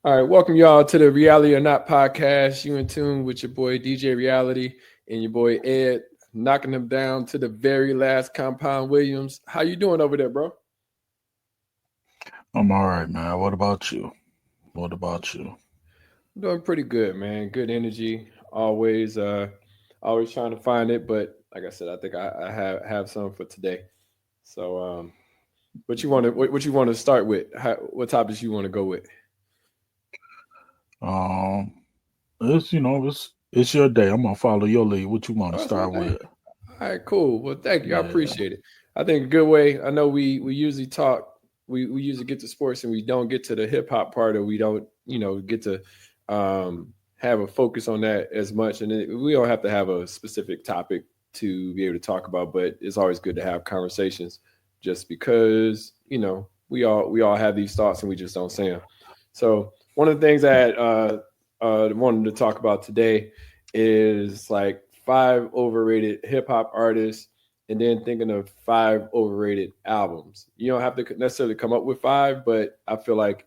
All right, welcome y'all to the Reality or Not podcast. You in tune with your boy DJ Reality and your boy Ed, knocking them down to the very last Compound Williams. How you doing over there, bro? I'm all right, man. What about you? What about you? I'm doing pretty good, man. Good energy, always, always trying to find it. But like I said, I think I have some for today. So, what you want to start with? What topics you want to go with? Um, it's your day. I'm gonna follow your lead. What you want to Oh, it's my start day. with? All right, cool. Well, thank you. I Yeah. appreciate it. I think a good way. I know we usually talk. We usually get to sports and we don't get to the hip hop part, or we don't get to have a focus on that as much. And we don't have to have a specific topic to be able to talk about, but it's always good to have conversations, just because we all have these thoughts and we just don't say them. So one of the things that wanted to talk about today is like five overrated hip hop artists, and then thinking of five overrated albums. You don't have to necessarily come up with five, but I feel like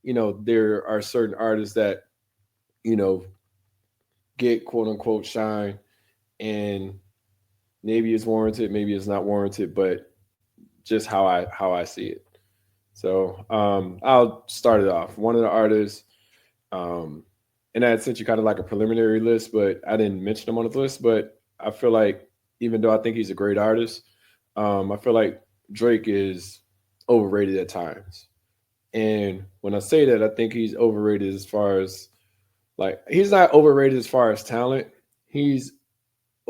there are certain artists that you know get quote unquote shine, and maybe it's warranted, maybe it's not warranted, but just how I see it. So I'll start it off. One of the artists, um, and I had sent you kind of like a preliminary list, but I didn't mention him on the list. But I feel like even though I think he's a great artist, I feel like Drake is overrated at times. And when I say that, I think he's overrated as far as like he's not overrated as far as talent. He's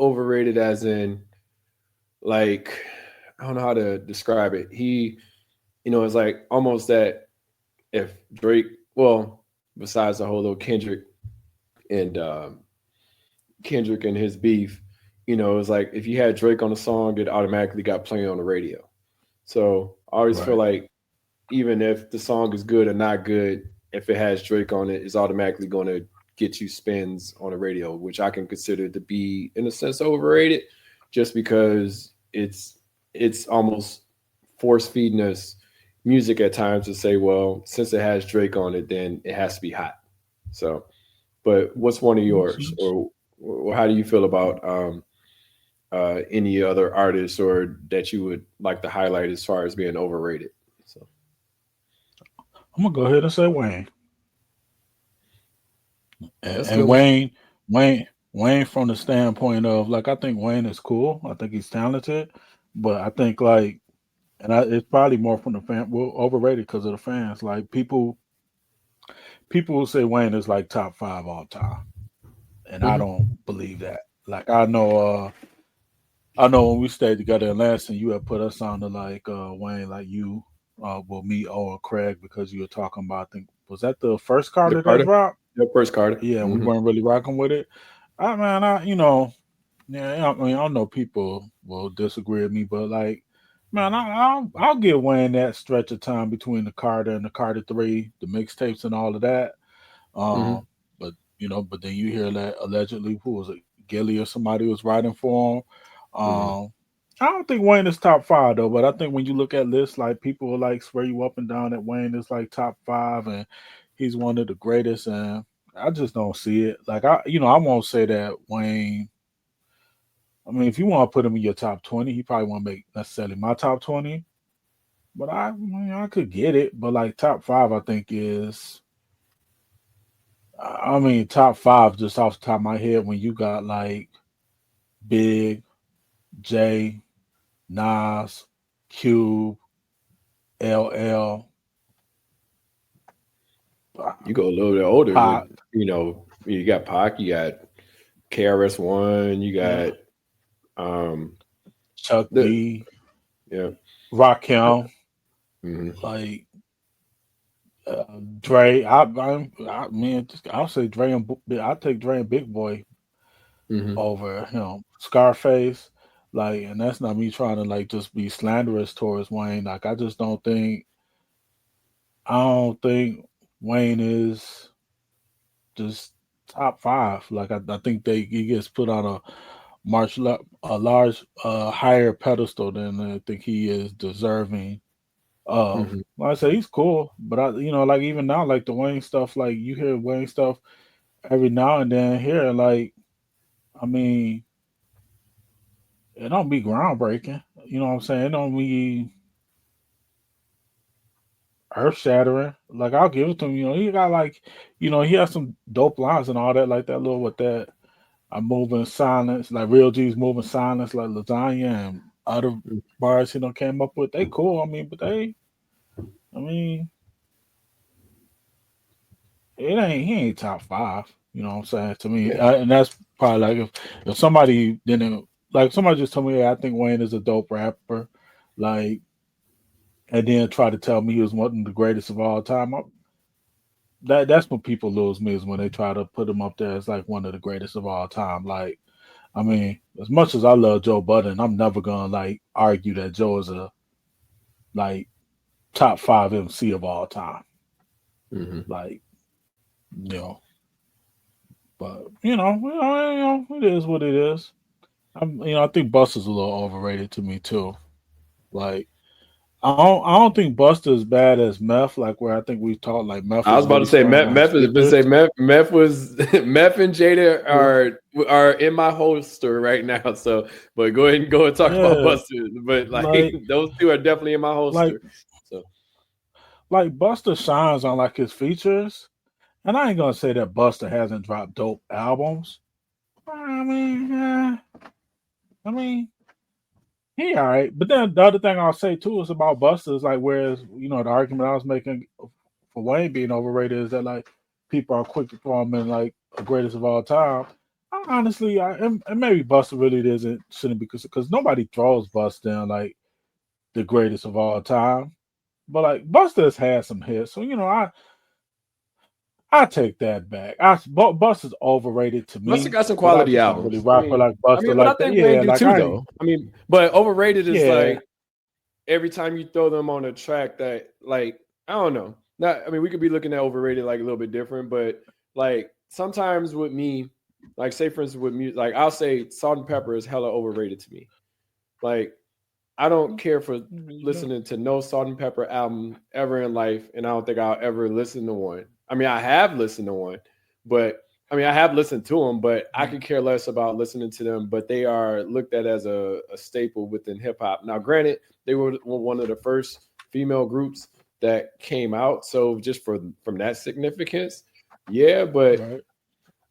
overrated as in like I don't know how to describe it. It's like almost that if Drake, well, besides the whole little and Kendrick and his beef, it's like if you had Drake on a song, it automatically got playing on the radio. So I always feel Right. like even if the song is good or not good, if it has Drake on it, it's automatically going to get you spins on the radio, which I can consider to be in a sense overrated, just because it's almost force feeding us music at times to say, well, since it has Drake on it, then it has to be hot. So, but what's one of Makes yours, sense. or how do you feel about any other artists or that you would like to highlight as far as being overrated? So, I'm gonna go ahead and say Wayne. And, that's a and good one. Wayne, from the standpoint of like, I think Wayne is cool. I think he's talented, but I think like, it's probably more from the fan. Well, overrated because of the fans. Like people will say Wayne is like top five all time, and I Hmm. don't believe that. Like I know when we stayed together in Lansing, you had put us on to like Wayne, like you will meet or Craig because you were talking about. I think was that the first The Carter that Carter, dropped? the first Carter. Yeah, we Hmm. weren't really rocking with it. I man, yeah, I mean, I know people will disagree with me, but like, man, I'll give Wayne that stretch of time between the Carter and the Carter Three, the mixtapes and all of that. Hmm. Um, but but then you hear that allegedly, who was it, Gilly or somebody was writing for him. Hmm. Um, I don't think Wayne is top five though, but I think when you look at lists, like people will like swear you up and down that Wayne is like top five and he's one of the greatest, and I just don't see it. Like I won't say that Wayne. I mean, if you want to put him in your top 20, he probably won't make necessarily my top 20. But I could get it. But like top five, I think is I mean, top five just off the top of my head when you got like Big, J, Nas, Cube, LL, You go a little bit older with, Pac, you got Pac, you got KRS-One, you yeah, got um Chuck the D, yeah. Rakim, Hmm. like Dre. I mean, I'll say Dre and I'll take Dre and Big Boy Hmm. over Scarface. Like, and that's not me trying to like just be slanderous towards Wayne. Like, I don't think Wayne is just top five. Like, I think he gets put on a large higher pedestal than I think he is deserving Mhm. Like I said, he's cool, but like even now, like the Wayne stuff, like you hear Wayne stuff every now and then here, like I mean, it don't be groundbreaking. You know what I'm saying? It don't be earth shattering. Like I'll give it to him. He got like, he has some dope lines and all that, like that little with that. I'm moving silence, like Real G's moving silence, like lasagna and other Mm. bars he done came up with. They cool. I mean, but I mean, he ain't top five. You know what I'm saying to me, Yeah. and that's probably like if somebody didn't like somebody just told me, I think Wayne is a dope rapper, like, and then try to tell me he was one of the greatest of all time. That's when people lose me is when they try to put him up there as like one of the greatest of all time. Like, I mean, as much as I love Joe Budden, I'm never gonna like argue that Joe is a like top five MC of all time. Mhm. Like, you know, but it is what it is. I think Buster's a little overrated to me too. Like, I don't think Buster is bad as Meth. Like where I think we talked like Meth I was was about to really say sparing Meth. on his Meth is been features. say Meth was Meth and Jada Yeah, are in my holster right now. So, but go ahead and go and talk about yeah. Buster. But like Like, those two are definitely in my like, holster. So, like Buster shines on like his features, and I ain't gonna say that Buster hasn't dropped dope albums. I mean, I mean, he all right. But then the other thing I'll say too is about Buster is like, whereas the argument I was making for Wayne being overrated is that like people are quick to throw him in like the greatest of all time. I, honestly, and maybe Buster really shouldn't be because nobody throws Buster in like the greatest of all time. But like Buster has had some hits, so I take that back. Buster's overrated to Buster me, got some but I quality just don't really albums. rock with like Buster But I like that. think Wayne Yeah, do like too, though. But overrated is yeah, like every time you throw them on a track that like I don't know. Not we could be looking at overrated like a little bit different, but like sometimes with me, like say for instance with music, like I'll say Salt and Pepper is hella overrated to me. Like I don't care for listening to no Salt and Pepper album ever in life, and I don't think I'll ever listen to one. I have listened to one, but I have listened to them, but I could care less about listening to them. But they are looked at as a staple within hip hop. Now, granted, they were one of the first female groups that came out, so just from that significance, yeah. But right.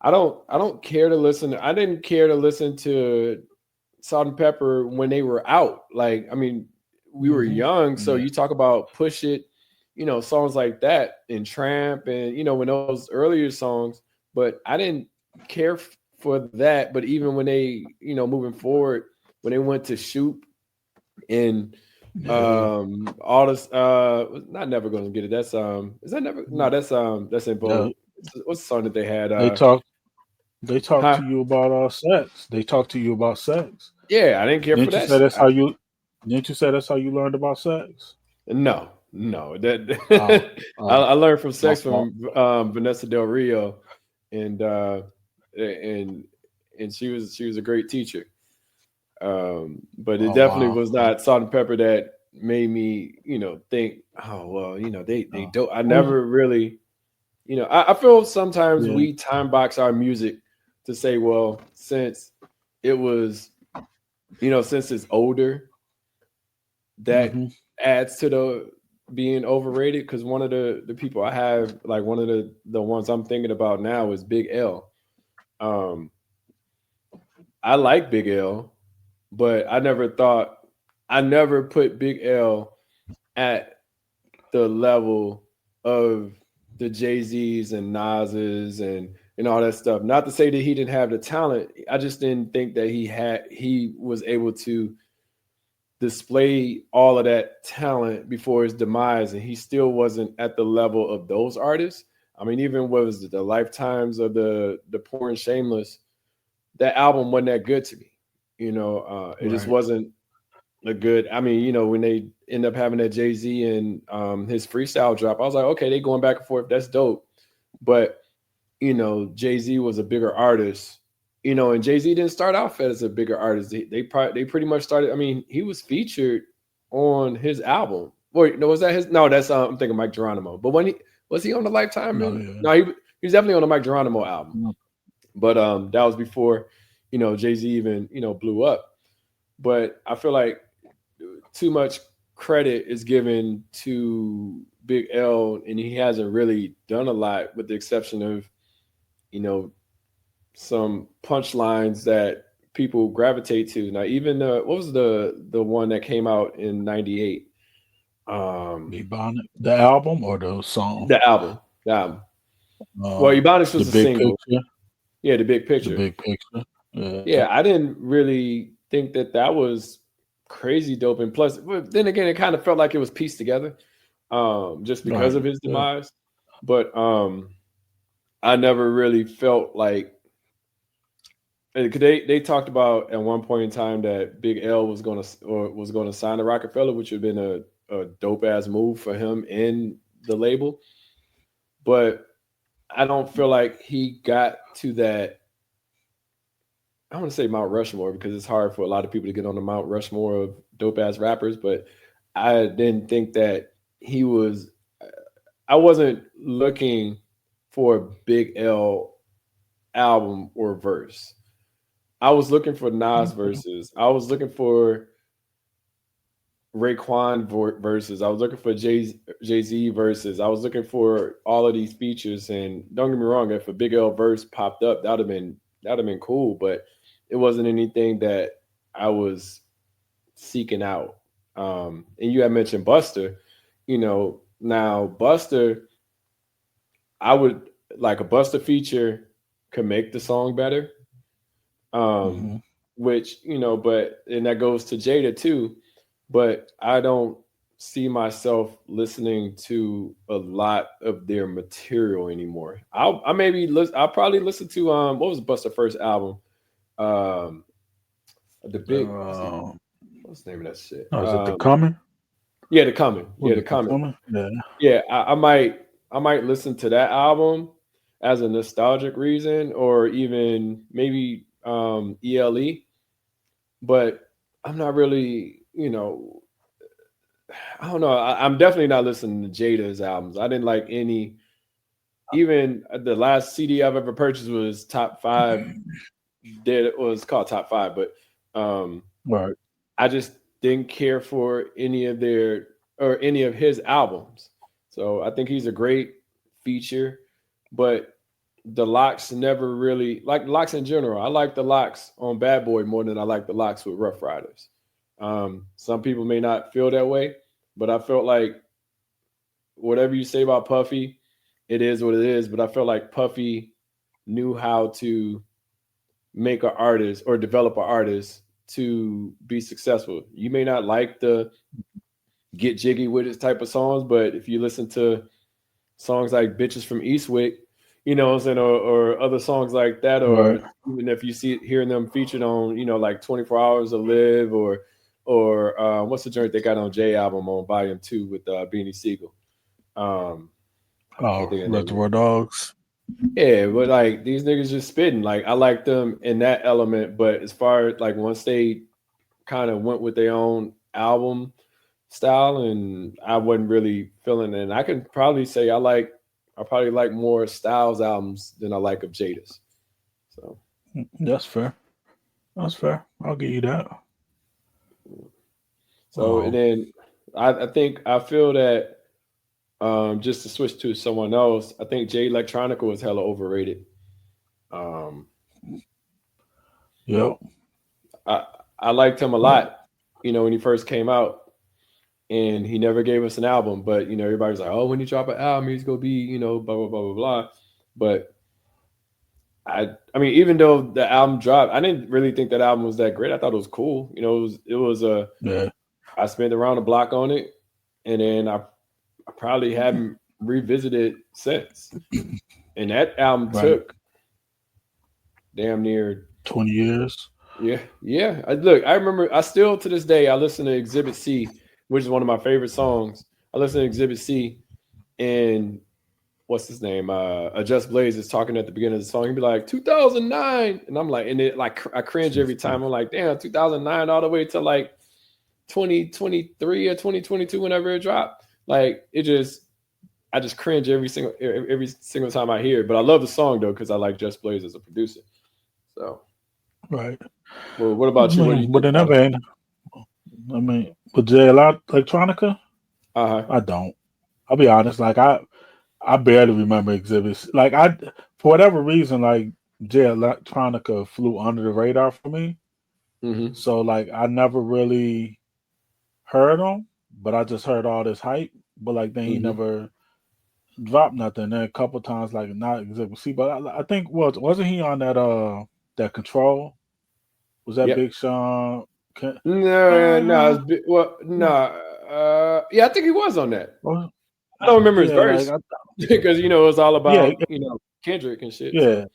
I don't care to listen. I didn't care to listen to Salt and Pepper when they were out. Like, we were Hmm. young, so Yeah, you talk about Push It, songs like that, and Tramp, and when those earlier songs. But I didn't care for that. But even when they, moving forward, when they went to Shoot and yeah. all this, not Never Gonna Get It. That's is that never? No, that's in Yeah. Vogue. What's the song that they had? They talk. They talk Huh? to you about sex. They talk to you about sex. Yeah, I didn't care for Didn't you that. say that's how you? Didn't you say that's how you learned about sex? No, no. Oh, That oh, I learned from my sex fault. from Vanessa Del Rio, and and she was a great teacher. But it Oh definitely wow. was not Salt and Pepper that made me, think, oh well, they Oh, don't. I who's never really, I feel sometimes yeah. we time box our music to say, well, since it was, since it's older, that Mm-hmm. adds to the being overrated because one of the people I have, like one of the ones I'm thinking about now is Big L. Um, I like Big L, but I never put Big L at the level of the Jay-Z's and Nas's and all that stuff. Not to say that he didn't have the talent. I just didn't think that he was able to display all of that talent before his demise, and he still wasn't at the level of those artists. Even what was it, the lifetimes of the Poor and Shameless, that album wasn't that good to me. It just Right. wasn't a good. When they end up having that Jay-Z and his freestyle drop, I was like, okay, they going back and forth. That's dope. But Jay-Z was a bigger artist, and Jay-Z didn't start off as a bigger artist. They pretty much started. He was featured on his album. Wait, no, was that his? No, that's I'm thinking Mike Geronimo. But when was he on the Lifetime? No, Man? yeah. No, he was definitely on the Mike Geronimo album. Mm. But that was before, Jay-Z even, blew up. But I feel like too much credit is given to Big L, and he hasn't really done a lot, with the exception of, some punchlines that people gravitate to. Now, even what was the one that came out in '98? Ebonics, the album or the song? The album. Well, Ebonics was The a Big single. Picture. Yeah, the big The picture. Big Picture. Yeah, I didn't really think that was crazy dope. And plus, but then again, it kind of felt like it was pieced together, just because of his demise. But I never really felt like, they talked about at one point in time that Big L was going to sign to Rockefeller, which would have been a dope ass move for him and the label. But I don't feel like he got to that. I want to say Mount Rushmore, because it's hard for a lot of people to get on the Mount Rushmore of dope ass rappers. But I didn't think that he was. I wasn't looking for a Big L album or verse. I was looking for Nas verses. I was looking for Raekwon verses. I was looking for Jay-Z verses. I was looking for all of these features. And don't get me wrong, if a Big L verse popped up, that'd have been cool. But it wasn't anything that I was seeking out. And you had mentioned Buster. Now Buster, I would like a Buster feature could make the song better. Which, but, and that goes to Jada too, but I don't see myself listening to a lot of their material anymore. I'll probably listen to, what was Buster's first album? The big, what's the name of that shit? Oh, is it The Coming? Yeah, The Coming. Yeah, The Coming. Yeah, I might listen to that album as a nostalgic reason, or even maybe ELE, but I'm not really, I don't know. I'm definitely not listening to Jada's albums. I didn't like any, even the last CD I've ever purchased was Top 5. It was called Top 5, but right. I just didn't care for any of his albums. So I think he's a great feature, but the locks never really, like locks in general. I like the locks on Bad Boy more than I like the locks with Rough Riders. Some people may not feel that way, but I felt like whatever you say about Puffy, it is what it is. But I felt like Puffy knew how to make an artist or develop an artist to be successful. You may not like the get jiggy with it type of songs, but if you listen to songs like Bitches from Eastwick, you know what I'm saying, or other songs like that, or even if you hearing them featured on, like 24 Hours to Live, or what's the joint they got on J album on Volume 2 with Beanie Siegel? Reservoir Dogs. Yeah, but like these niggas just spitting. Like I like them in that element, but as far as like once they kind of went with their own album style, and I wasn't really feeling it. And I could probably say I probably like more Styles albums than I like of Jada's. So that's fair. That's fair. I'll give you that. So and then I feel that just to switch to someone else, I think Jay Electronica was hella overrated. Yep. I liked him a lot, when he first came out, and he never gave us an album. But everybody's like, oh, when he drop an album, he's gonna be, blah blah blah blah blah. But I mean, even though the album dropped, I didn't really think that album was that great. I thought it was cool. It was I spent around the block on it, and then I probably haven't revisited since. And that album took damn near 20 years. Yeah. I remember. I still to this day I listen to Exhibit C, which is one of my favorite songs. I listen to Exhibit C, and what's his name? Just Blaze is talking at the beginning of the song. He'd be like 2009, and I'm like, and it like I cringe every time. I'm like, damn, 2009 all the way to like 2023 or 2022, whenever it dropped. Like I just cringe every single time I hear it. But I love the song though because I like Just Blaze as a producer. So, Right. well, what I about you? What do you mean, but think in that about vein, I mean, with JL Electronica, it? I don't. I'll be honest. Like I barely remember exhibits. Like for whatever reason, like J Electronica flew under the radar for me. Mm-hmm. So like I never really heard them, but I just heard all this hype. But like they ain't Mm-hmm. never dropped nothing. Then a couple times like not exhibit C, but I think wasn't he on that Control? Was that Yep. Big Sean? Can, No, no, uh, it's well, no. Yeah, I think he was on that. well, I don't remember his yeah, like verse because it was all yeah, about Kendrick and shit. yeah. So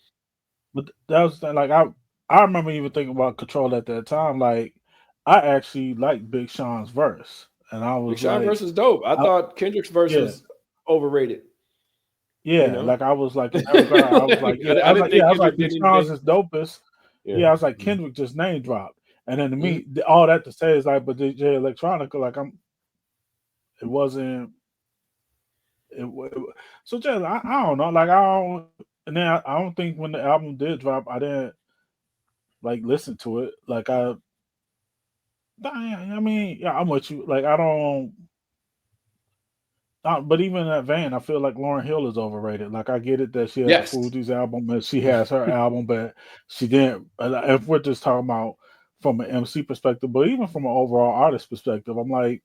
But that was like I remember even thinking about Control at that time. Like I actually liked Big Sean's verse, and I Big was Sean like, verse was dope. I I, thought Kendrick's verse yeah, was overrated. You yeah. know, Like I was like in that regard, I was like, I, yeah, I I was didn't like, yeah, think I was like Kendrick Big did Sean's anything. is dopest. Yeah. Yeah, I was like Mm-hmm. Kendrick just name dropped, and then to Mm-hmm. me, all that to say is like, but DJ Electronica, like it wasn't. So just I don't know, like I don't, and then I don't think when the album did drop, I didn't like listen to it. Like I mean, yeah, I'm with you. Like I don't. But even in that vein, I feel like Lauryn Hill is overrated. Like I get it that she has the Yes. Fugees album and she has her album, but she didn't. If we're just talking about from an MC perspective, but even from an overall artist perspective, I'm like,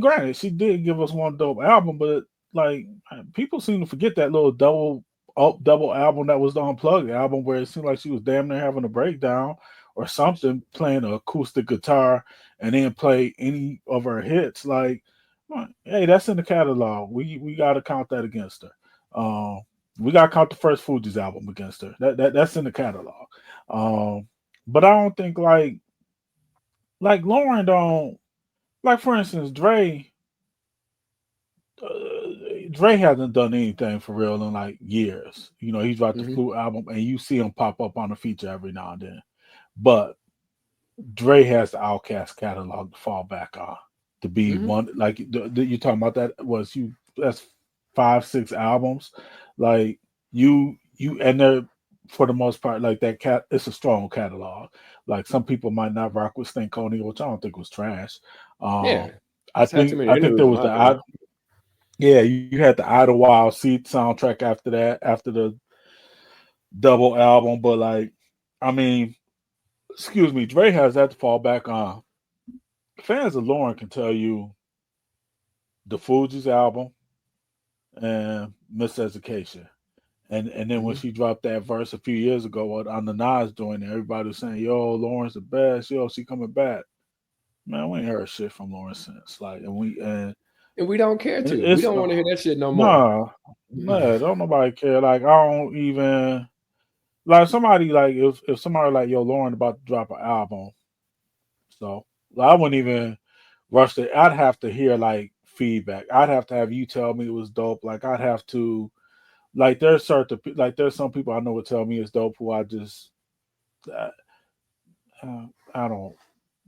granted, she did give us one dope album, but like people seem to forget that little double album that was the Unplugged album, where it seemed like she was damn near having a breakdown or something, playing an acoustic guitar and then play any of her hits. Like, hey, that's in the catalog. We got to count that against her. We got to count the first Fuji's album against her. That's in the catalog. But I don't think like Lauren don't. Like for instance, Dre hasn't done anything for real in like years. You know, he's dropped the Mm-hmm. Flute album, and you see him pop up on a feature every now and then. But Dre has the Outkast catalog to fall back on to be Mm-hmm. one. Like you talking about that was you? That's 5, 6 albums. Like and they're for the most part like that cat. It's a strong catalog. Like some people might not rock with Stankonia, which I don't think was trash. Yeah. Um, Just had too many I think there interludes, in was my opinion. yeah, you had the Idlewild Seed soundtrack after that, after the double album. But like, I mean, excuse me, Dre has that to fall back on. Fans of Lauren can tell you the Fugees album and Miseducation. And then when Mm-hmm. she dropped that verse a few years ago on the Nas joint, everybody was saying, "Yo, Lauren's the best. Yo, she coming back." Man, we ain't heard shit from Lauren since. Like, And we don't care to. We it's don't want to hear that shit no more. nah, nah, don't nobody care. Like, I don't even like somebody like if somebody like yo Lauren about to drop an album, so I wouldn't even rush it. I'd have to hear like feedback. I'd have to have you tell me it was dope. Like I'd have to like there's some people I know would tell me it's dope who I just uh, I don't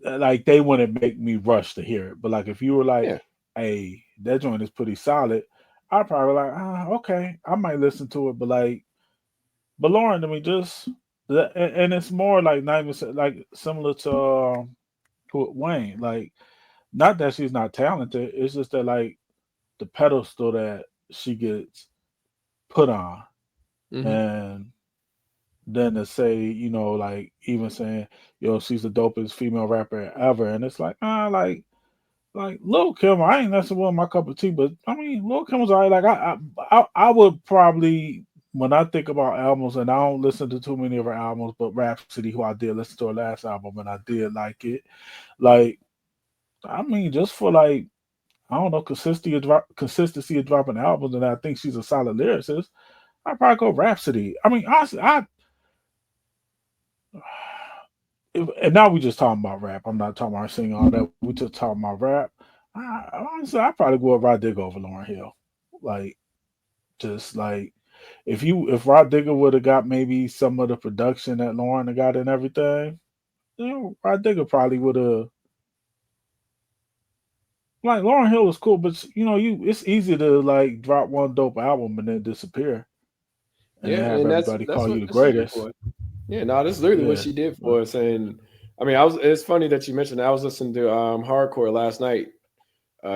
like they wouldn't make me rush to hear it. But like if you were like, Yeah. hey, that joint is pretty solid, I'd probably like, okay, I might listen to it. But like, but Lauren, I mean, and it's more like not even like similar to Wayne. Like, not that she's not talented. It's just that like the pedestal that she gets put on, Mm-hmm. and then to say, like even saying, yo, she's the dopest female rapper ever, and it's like, like Lil Kim, I ain't necessarily my cup of tea, but I mean, Lil Kim was alright. Like I would probably when I think about albums, and I don't listen to too many of her albums, but Rhapsody, who I did listen to her last album, and I did like it. Like, I mean, just for like I don't know consistency of dropping albums, and I think she's a solid lyricist. I'd probably go Rhapsody. I mean, honestly, and now we just talking about rap. I'm not talking about singing all that. We just talking about rap. Honestly, I'd probably go with Rod Digger over Lauren Hill. Like, just like if Rod Digger would have got maybe some of the production that Lauren got and everything, Rod Digger probably would have. like Lauryn Hill was cool, but it's easy to like drop one dope album and then disappear and Yeah, then have and everybody that's call you what the she did greatest. for us. Yeah, no, that's literally what Yeah. she did But for us. And I mean, it's funny that you mentioned that. I was listening to hardcore last night,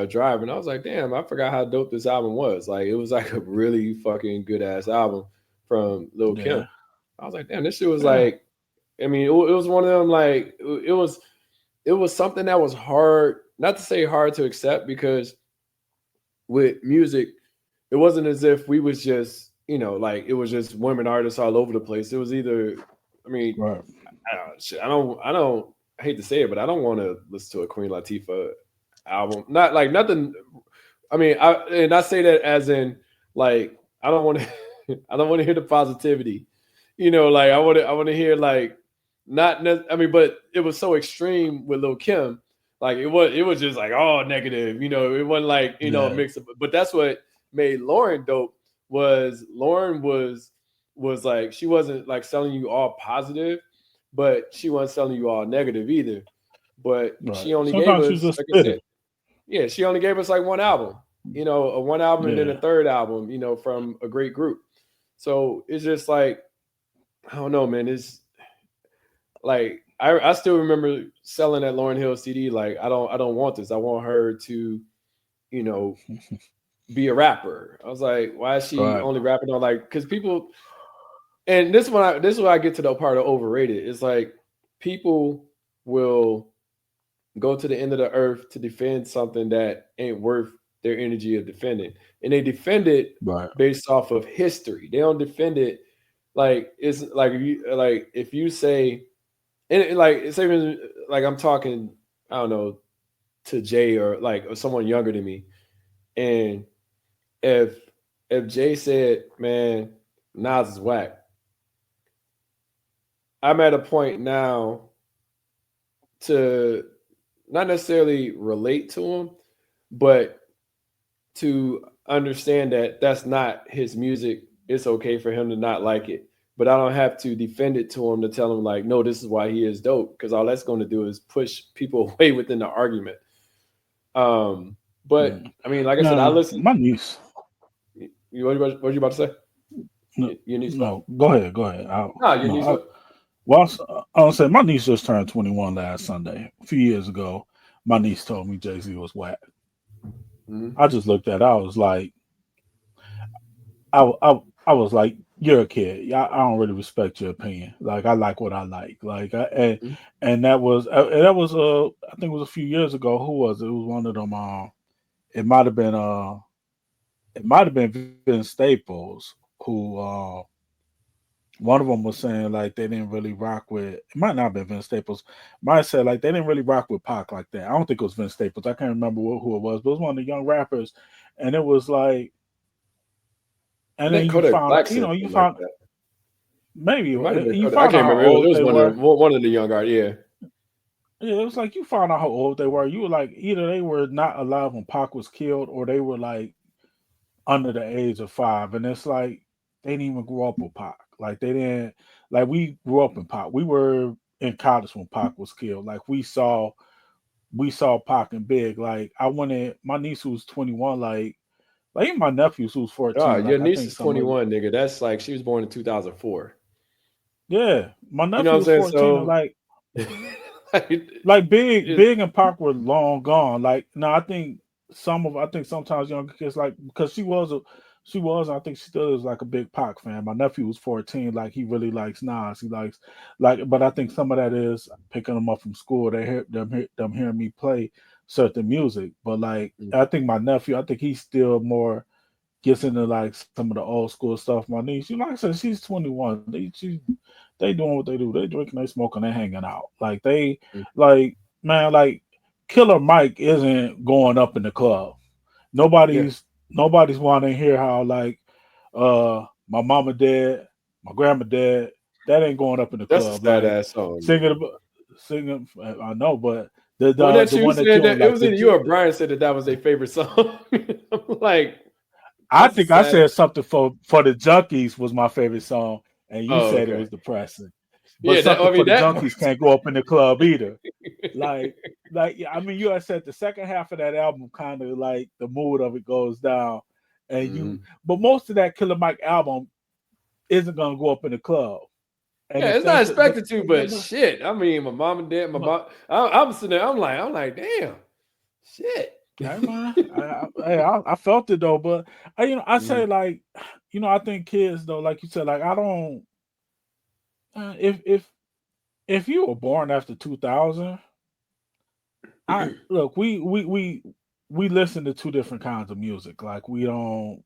driving. I was like, damn, I forgot how dope this album was. Like, it was like a really fucking good ass album from Lil Kim. yeah. I was like, damn, this shit was Yeah. like, I mean, it was one of them, like, it was something that was hard, not to say hard to accept, because with music, it wasn't as if we was just, like it was just women artists all over the place. It was either, I mean, Right. shit, I hate to say it, but I don't want to listen to a Queen Latifah album. Not like nothing. I mean, I say that as in, like, I don't want to, I don't want to hear the positivity. Like I want to hear, like, I mean, but it was so extreme with Lil Kim. Like it was just like all negative. It wasn't like a Yeah. mix of. But that's what made Lauren dope. Was Lauren was like, she wasn't like selling you all positive, but she wasn't selling you all negative either. But Right. she only gave Sometimes she's us, just like I spitting. said, yeah, she only gave us like one album. A one album and then a Yeah. third album. From a great group. So it's just like, I don't know, man. It's like I still remember selling that Lauryn Hill CD. Like, I don't want this. I want her to, you know, be a rapper. I was like, why is she Right. only rapping on, like, because people, and this is where I get to the part of overrated. It's like people will go to the end of the earth to defend something that ain't worth their energy of defending. And they defend it Right. based off of history. They don't defend it like it's like if you say, and like it's even like I'm talking, I don't know, to Jay or someone younger than me. And if Jay said, man, Nas is whack, I'm at a point now to not necessarily relate to him, but to understand that that's not his music. It's okay for him to not like it, but I don't have to defend it to him to tell him, like, no, this is why he is dope, because all that's going to do is push people away within the argument. But Yeah. I mean, like I said, I Now, listen. my niece. What you about to say? No, Your niece what? no, go ahead. Go ahead. No, your No, niece what? well, I was saying my niece just turned 21 last Sunday. A few years ago, my niece told me Jay Z was whack. Mm-hmm. I just looked at it. I was like, I was like, you're a kid. I don't really respect your opinion. Like, I like what I like. Like, and that was I think it was a few years ago. Who was it? It was one of them. It might have been Vince Staples who one of them was saying like they didn't really rock with. It might not have been Vince Staples. Might have said like they didn't really rock with Pac like that. I don't think it was Vince Staples. I can't remember who it was, but it was one of the young rappers, and it was like, I and then think you Kodak found Black out, said you something like found that. maybe It might have been you Kodak. I found out can't how remember. It old was they one were. of the young guys. Yeah. Yeah, it was like you found out how old they were. You were like either they were not alive when Pac was killed, or they were like under the age of 5, and it's like they didn't even grow up with Pac. Like they didn't like we grew up in Pac. We were in college when Pac was killed. Like we saw Pac and Big. Like I wanted my niece who was 21. Like even my nephews who was Oh, 14. your Like I niece think is some of 21, nigga. That's like she was born in 2004. yeah, my You know nephew what was I'm saying? 14, and So, like like, like Big, it, Big and Pac were long gone. Like no, I think sometimes younger kids like because she was I think she still is like a big Pac fan. My nephew was 14, like he really likes Nas. He likes like but I think some of that is picking them up from school. They hear them hearing me play certain music. But like I think my nephew, I think he's still more gets into like some of the old school stuff. My niece, like I said, she's 21. They doing what they do. They drinking, they smoking, they hanging out. Like they like man, like Killer Mike isn't going up in the club. yeah, Nobody's wanting to hear how like my mama dead, my grandma dead. That ain't going up in the that's a club. sad Like ass song, singing man. about singing. I know, but the When the that the you one that you said don't that, it like was the either you or Brian said that was their favorite song. I'm like, I that's a think I sad. said something for the Junkies was my favorite song, and you Oh, said it okay. was depressing. but That I something for mean the that junkies can't go up in the club either. Like, yeah, I mean, you had said the second half of that album kind of like the mood of it goes down, and Mhm. but most of that Killer Mike album isn't gonna go up in the club. And Yeah, if it's not that's it, expected to, yeah, but shit. I mean, my mom and dad, my but mom. I'm sitting there. I'm like, damn, shit. hey man, I felt it though, but I Mhm. say like, I think kids though, like you said, like I don't, if you were born after 2000, I look, we listen to two different kinds of music. Like we don't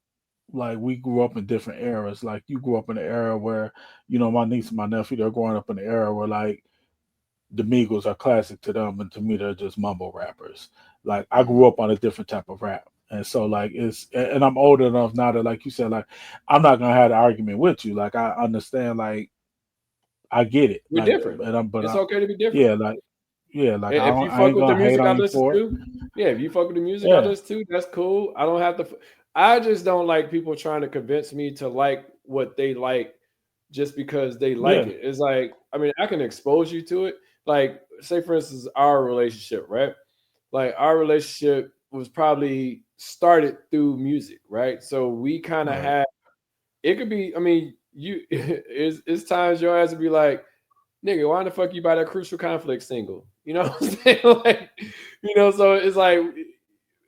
like we grew up in different eras. Like you grew up in an era where, my niece and my nephew, they're growing up in an era where like the Migos are classic to them, and to me they're just mumble rappers. Like I grew Mhm. up on a different type of rap. And so like and I'm older enough now that like you said, like I'm not gonna have an argument with you. Like I understand, like I get it. We're Like different. and I'm but It's I okay to be different. yeah, like yeah, like If you I fuck ain't with the gonna hate music I on you listen for it. to, yeah. If you fuck with the music I Yeah, listen to, that's cool. I don't have to. I just don't like people trying to convince me to like what they like just because they like yeah, it. It's like, I mean, I can expose you to it. Like, say for instance, our relationship, right? Like our relationship was probably started through music, right? So we kind of right. had it could be, I mean, you it's times your ass would be like, nigga, why the fuck you buy that Crucial Conflict single? You know what I'm saying? Like, so it's like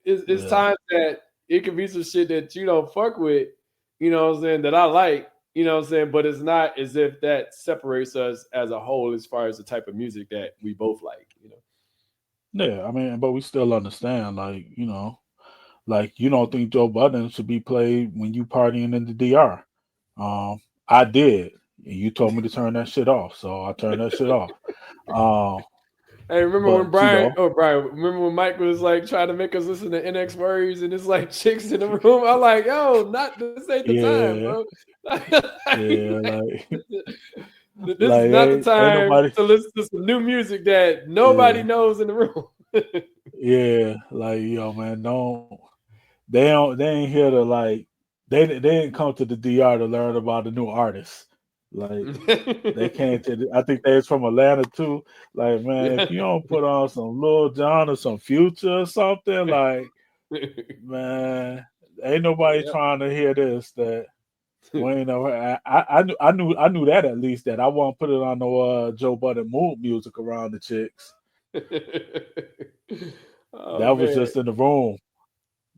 it's Yeah. times that it could be some shit that you don't fuck with, you know what I'm saying, that I like, you know what I'm saying, but it's not as if that separates us as a whole as far as the type of music that we both like. Yeah, I mean, but we still understand, like, like you don't think Joe Budden should be played when you partying in the DR. I did. And you told me to turn that shit off, so I turned that shit off. Uh, Hey, remember when but Brian, remember when Mike was like trying to make us listen to NX words and it's like chicks in the room? I'm like, yo, not this ain't the time, yeah, bro. yeah, like, This is like not the ain't time nobody, to listen to some new music that nobody yeah, knows in the room. yeah, like man, they ain't here to like, they didn't come to the DR to learn about the new artists. Like they came to, I think they was from Atlanta too. Like, man, if you don't put on some Lil Jon or some Future or something, like, man, ain't nobody Yeah. trying to hear this. That we ain't never. I knew that at least, that I won't put it on no Joe Budden mood music around the chicks. Oh That was man, just in the room.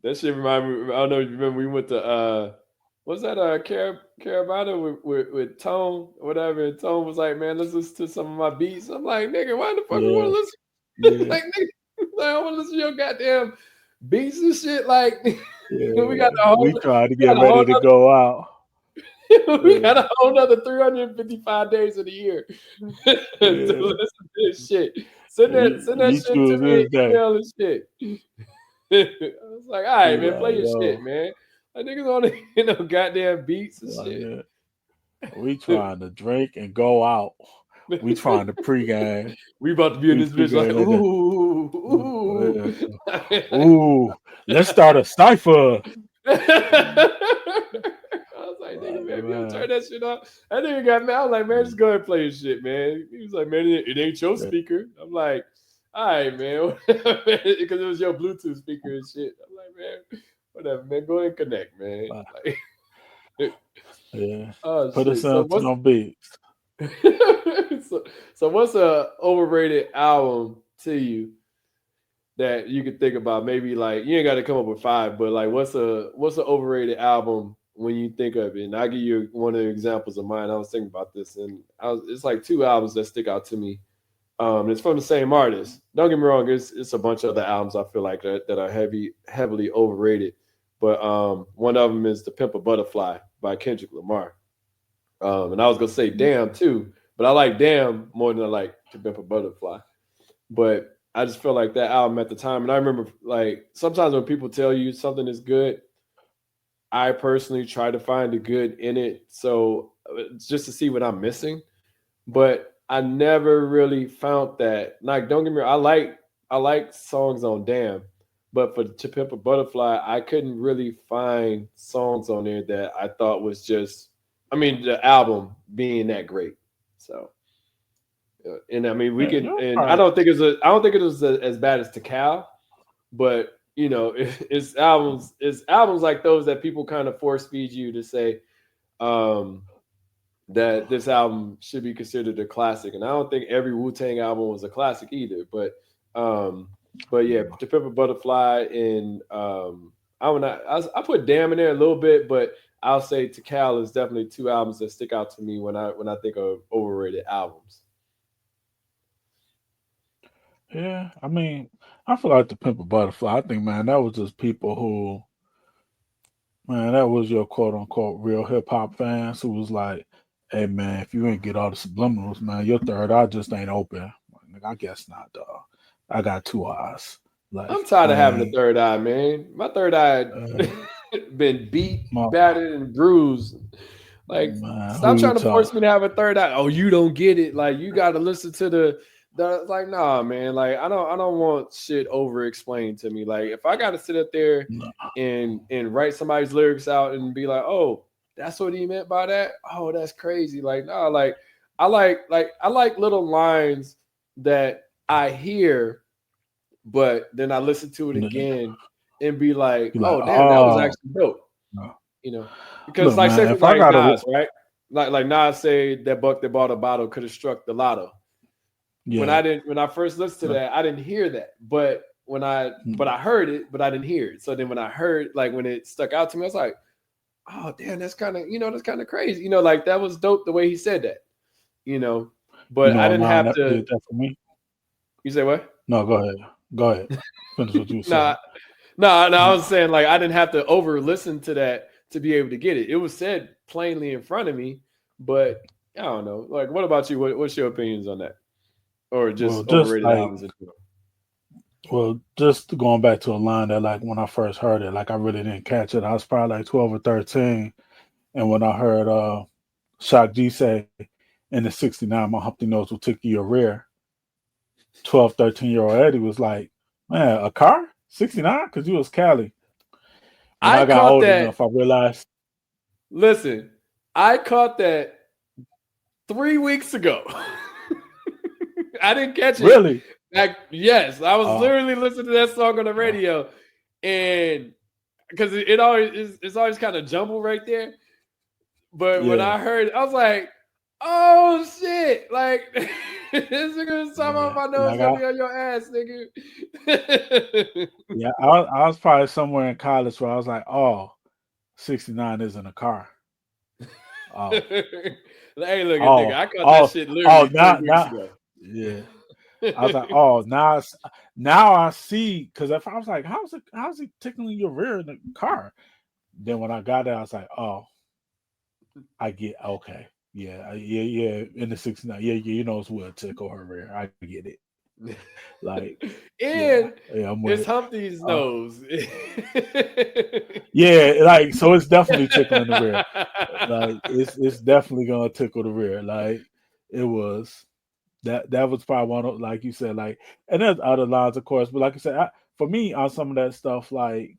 that shit remind me. I don't know if you remember we went to what's that Carabana with Tone or whatever. And Tone was like, man, let's listen to some of my beats. I'm like, nigga, why the fuck we want Yeah, to listen? yeah, Like, nigga, like, I want to listen to your goddamn beats and shit. Like, we got yeah. a whole, We tried to we get got a ready whole to go out. we Yeah, got a whole nother 355 days of the year to yeah. listen to this shit. Send that You shit to choose me this in day. email and shit. I was like, all right, You man, play like, your shit, yo, man. Like niggas on the, goddamn beats and like, shit. yeah. We trying to drink and go out. We trying to pregame. We about to be in We this bitch like, pregame like that. ooh, Yeah. Ooh, let's start a cipher. I was like, nigga, Like, man, if you don't man, turn that shit off, that nigga got mad. I was like, man, just go ahead and play your shit, man. He was like, man, it ain't your yeah, speaker. I'm like, all right, man, because it was your Bluetooth speaker and shit. I'm like, man, whatever, man, go ahead and connect, man. Like, yeah. oh Put us shit. So into what's them beats. so what's a overrated album to you that you could think about? Maybe like you ain't got to come up with five, but like what's an overrated album when you think of it? And I'll give you one of the examples of mine. I was thinking about this, and it's like two albums that stick out to me. It's from the same artist. Don't get me wrong, it's a bunch of other albums I feel like that are heavily overrated. But one of them is The Pimp a Butterfly by Kendrick Lamar. And I was gonna say Damn too, but I like Damn more than I like To Pimp a Butterfly. But I just feel like that album at the time, and I remember like sometimes when people tell you something is good, I personally try to find the good in it, so just to see what I'm missing. But I never really found that. Like, don't get me wrong, I like songs on Damn, but for To Pimp a Butterfly, I couldn't really find songs on there that I thought was just. I mean, the album being that great. So And I mean, we Yeah, can, you're and right. I don't think it was as bad as Takal, but it's albums like those that people kind of force feed you to say um, that this album should be considered a classic. And I don't think every Wu-Tang album was a classic either, um, but yeah, To Pimp a Butterfly and I put Damn in there a little bit, but I'll say Takal is definitely two albums that stick out to me when I think of overrated albums. Yeah, I mean, I feel like the Pimp a Butterfly. I think, man, that was just people who, man, that was your quote unquote real hip hop fans who was like, hey, man, if you ain't get all the subliminals, man, your third eye just ain't open. Like, I guess not, dog. I got two eyes. Like, I'm tired I of having a ain't, third eye, man. My third eye uh, been beat, my, battered, and bruised. Like, man, who stop you trying to talk? force me to have a third eye. Oh, you don't get it. Like, you got to listen to the like. Nah, man. Like, I don't want shit over explained to me. Like, if I got to sit up there No, and write somebody's lyrics out and be like, oh, that's what he meant by that. Oh, that's crazy. Like, nah. Like, I like little lines that I hear but then I listen to it no, again and be like, be like, oh damn, that was oh, actually dope. no. You know, because Look, like say man, for if I like got to, Nas, right? Like Nas say that buck that bought a bottle could have struck the lotto. yeah, When I first listened to look, that, I didn't hear that. But I heard it, but I didn't hear it. So then when I heard like when it stuck out to me, I was like, oh damn, that's kind of that's kind of crazy. Like that was dope the way he said that. You know, you but I know, a didn't line have that to. did that for me. You say what? No, go ahead. Go ahead. Finish what you were Nah, saying. no, I No, was saying like I didn't have to over listen to that to be able to get it. It was said plainly in front of me, but I don't know. Like, what about you? What's your opinions on that, or well, just just overrated like, albums in general? just going back to a line that, like, when I first heard it, like, I really didn't catch it. I was probably like 12 or 13. And when I heard Shock G say, in the 69, my Humpty Nose will take you your rear, 12, 13-year-old Eddie was like, man, a car? 69? Because you was Cali. When I I got caught old that. enough, I realized, Listen, I caught that 3 weeks ago. I didn't catch it. really? Like, yes, I was Uh, literally listening to that song on the uh, radio, and because it always it's always kind of jumbled right there. But when yeah, I heard, I was like, "Oh shit!" Like this nigga was talking about yeah. my nose Like, gonna be on your ass, nigga. yeah, I was probably somewhere in college where I was like, oh, 69 isn't a car. Oh, Hey, look at nigga, oh, I caught that oh, shit oh, literally three now, weeks now, ago. yeah. I was like, oh, now I see. Because if I was like, how's it tickling your rear in the car? Then when I got there, I was like, oh, I get okay, yeah, yeah. In the 69, yeah, yeah, it's will tickle her rear. I get it. Like, yeah, And yeah, I'm with it's it. Humpty's Uh, nose. yeah, like so, it's definitely tickling the rear. Like, it's definitely gonna tickle the rear. Like, it was. That was probably one of, like you said, like, and there's other lines, of course, but like I said, for me on some of that stuff, like,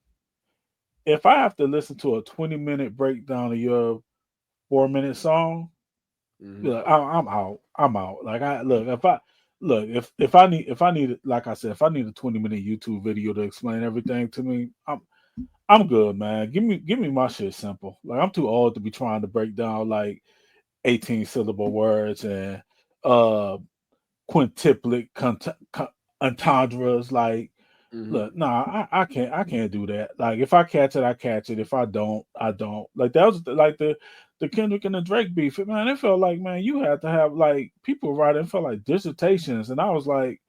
if I have to listen to a 20-minute breakdown of your 4-minute song, be Mhm. like, I'm out. I'm out. Like, I look, if I need, like I said, if I need a 20-minute YouTube video to explain everything to me, I'm good, man. Give me my shit simple. Like, I'm too old to be trying to break down like 18 syllable words and uh quintuplet entendres. Like, Mhm. look, nah, I can't do that. Like, if I catch it, I catch it. If I don't, I don't. Like, that was like the Kendrick and the Drake beef. Man, it felt like, man, you had to have like people writing. It felt like dissertations, and I was like,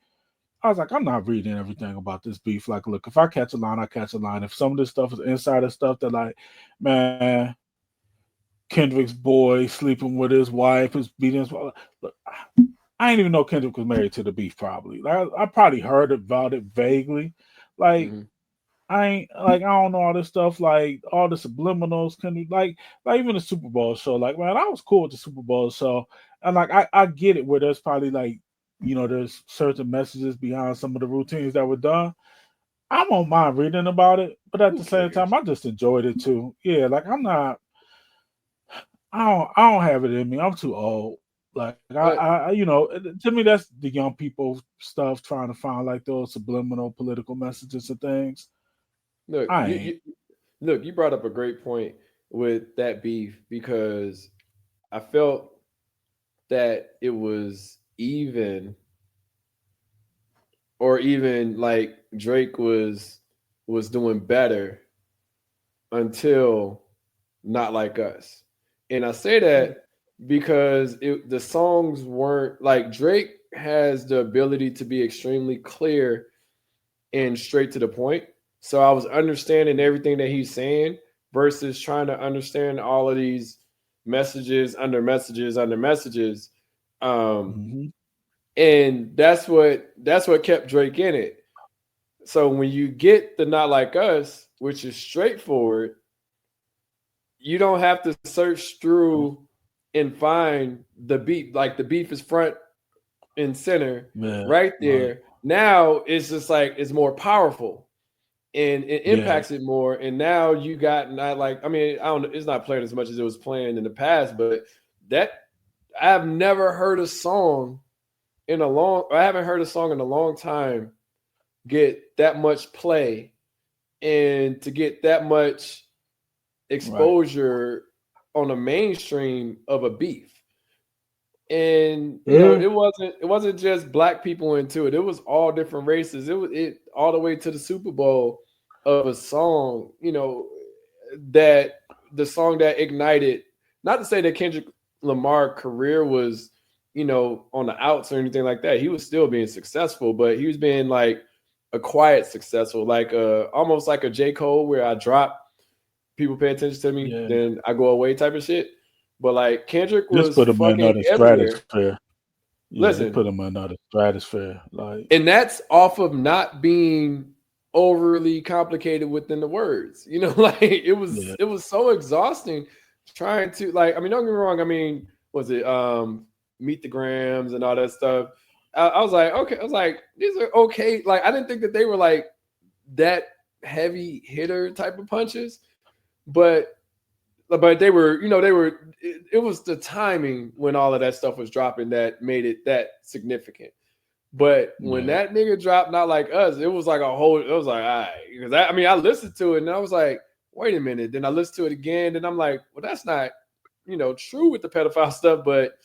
I'm not reading everything about this beef. Like, look, if I catch a line, I catch a line. If some of this stuff is insider stuff that, like, man, Kendrick's boy sleeping with his wife, is beating his wife. Look, I didn't even know Kendrick was married to the beef. Probably, like, I probably heard about it vaguely. Like, Mhm. I don't know all this stuff. Like, all the subliminals. Kendrick, like even the Super Bowl show. Like, man, I was cool with the Super Bowl show, and like I get it where there's probably like, there's certain messages behind some of the routines that were done. I won't mind reading about it, but at Who the same time, cares? I just enjoyed it too. Yeah, like, I don't have it in me. I'm too old. Like I to me that's the young people stuff, trying to find like those subliminal political messages and things. Look, I ain't. you brought up a great point with that beef because I felt that it was even, or even like Drake was doing better until Not Like Us. And I say that because the songs weren't like, Drake has the ability to be extremely clear and straight to the point. So I was understanding everything that he's saying versus trying to understand all of these messages under messages under messages. Um, Mm-hmm. and that's what kept Drake in it. So when you get the Not Like Us, which is straightforward, you don't have to search through and find the beat. Like the beef is front and center Yeah, right right. there. Now it's just like it's more powerful and it Yeah. impacts it more. And now you got not like, I mean, I don't, it's not playing as much as it was playing in the past, but that I've never heard a song I haven't heard a song in a long time get that much play and to get that much Right. exposure on the mainstream of a beef. And Yeah. it wasn't just black people into it. It was all different races. It all the way to the Super Bowl of a song, that the song that ignited, not to say that Kendrick Lamar career was, on the outs or anything like that. He was still being successful, but he was being like a quiet successful, like almost like a J. Cole where I drop, people pay attention to me, Yeah. then I go away type of shit. But like Kendrick Just was put them in fucking another everywhere. stratosphere. Yeah, it Listen, put them in another stratosphere. Like, and that's off of not being overly complicated within the words. Like it was yeah, it was so exhausting trying to, like, I mean, don't get me wrong. I mean, was it Meet the Grams and all that stuff? I was like, okay, I was like, these are okay. Like, I didn't think that they were like that heavy hitter type of punches, but they were, it was the timing when all of that stuff was dropping that made it that significant. But when yeah, that nigga dropped Not Like Us, it was like it was like, all right. Because I listened to it and I was like, wait a minute. Then I listened to it again and I'm like, well, that's not, true with the pedophile stuff, but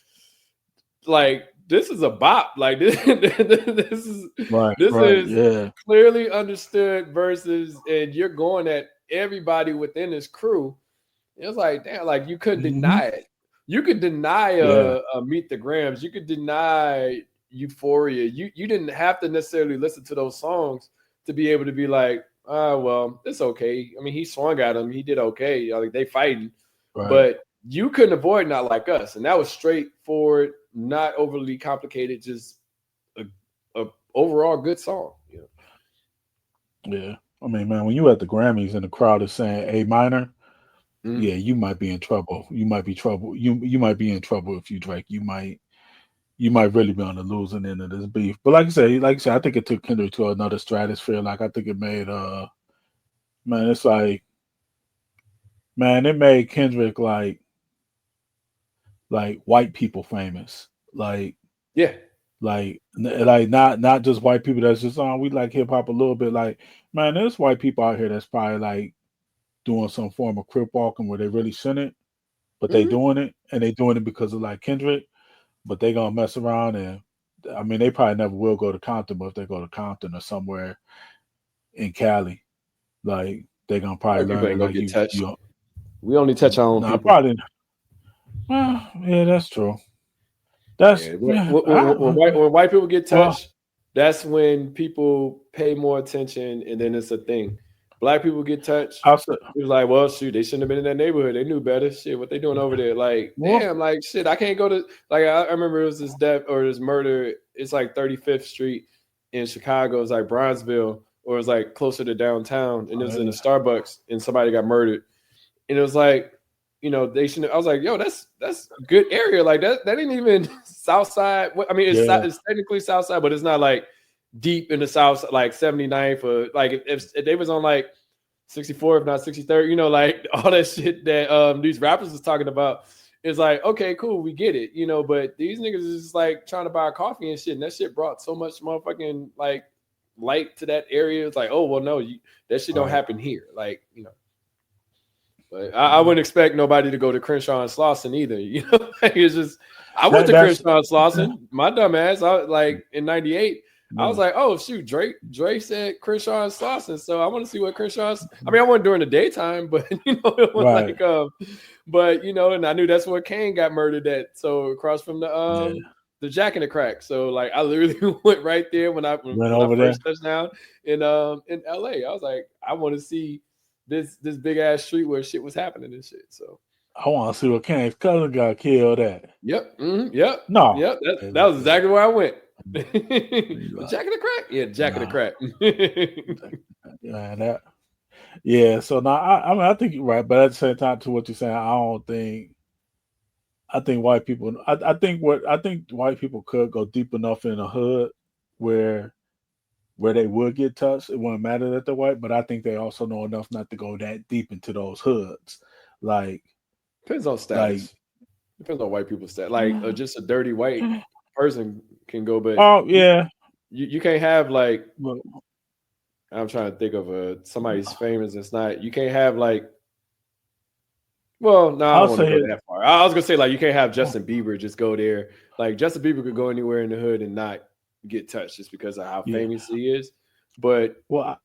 like, this is a bop. Like this is right, this right, is yeah, clearly understood versus, and you're going at everybody within this crew. It was like, damn, like you couldn't hmm, deny it. You could deny yeah, a Meet the Grams. You could deny Euphoria. You didn't have to necessarily listen to those songs to be able to be like, well, it's okay. I mean, he swung at him. He did okay. Like, they fighting. right, But you couldn't avoid Not Like Us. And that was straightforward, not overly complicated, just a overall good song. yeah. I mean, man, when you at the Grammys and the crowd is saying A minor, Mm-hmm. yeah, you might be in trouble. You might be trouble. You might be in trouble if you Drake. You might really be on the losing end of this beef. But like I said, I think it took Kendrick to another stratosphere. Like, I think it made man, it's like, man, it made Kendrick like white people famous. Yeah. Like not just white people that's just we like hip hop a little bit. Like, man, there's white people out here that's probably like doing some form of crip walking where they really shouldn't, but they Mm-hmm. doing it, and they doing it because of like Kendrick. But they gonna mess around, and I mean, they probably never will go to Compton, but if they go to Compton or somewhere in Cali, like, they gonna probably White people learn that ain't gonna like get you touched. We only touch our own no, people. probably. Well, yeah, that's true. That's Yeah, yeah. when white people get Well, touched, that's when people pay more attention, and then it's a thing. Black people get touched. I'll say, It was like, well, shoot, they shouldn't have been in that neighborhood. They knew better. Shit, what they doing over there? Like, well, damn, like shit. I can't go to, like, I remember it was this death or this murder. It's like 35th Street in Chicago. It's like Bronzeville, or it's like closer to downtown, and it was in a Starbucks, and somebody got murdered. And it was like, they shouldn't. I was like, yo, that's good area. Like that ain't even South Side. I mean, yeah, it's technically South Side, but it's not like deep in the South, like 79th, or like if they was on like 64th, if not 63rd, like all that shit that these rappers was talking about. it's like, okay, cool, we get it, you know. But these niggas is just like trying to buy a coffee and shit, and that shit brought so much motherfucking like light to that area. It's like, oh well, no, that shit don't happen here, like, you know. But I wouldn't expect nobody to go to Crenshaw and Slauson either, you know. Like, it's just, I went to Crenshaw and Slauson, my dumb ass. I like in '98. I was like, oh shoot, Drake said Crenshaw and Slauson, so I want to see what Crenshaw's. I mean, I wasn't during the daytime, but you know, it was like, but you know, and I knew that's where Kane got murdered at. So across from the Jack in the Crack. So like, I literally went right there when I first touched down in LA. I was like, I want to see this big ass street where shit was happening and shit. So I want to see what Kane's cousin got killed at. Yep. Mm-hmm, yep. No. Yep. That was exactly where I went. The Jack in the Crack? Yeah, Jack in the Crack. So now I mean, I think you're right, but at the same time, to what you're saying, I think white people white people could go deep enough in the hood where they would get touched. It wouldn't matter that they're white, but I think they also know enough not to go that deep into those hoods. Like, depends on status. Like, depends on white people's status. Like, just a dirty white person can go, but you can't have like. I'm trying to think of somebody's famous. It's not. You can't have like. Well, no, I don't want to go that far. I was gonna say like you can't have Justin Bieber just go there. Like Justin Bieber could go anywhere in the hood and not get touched just because of how famous he is. But I'm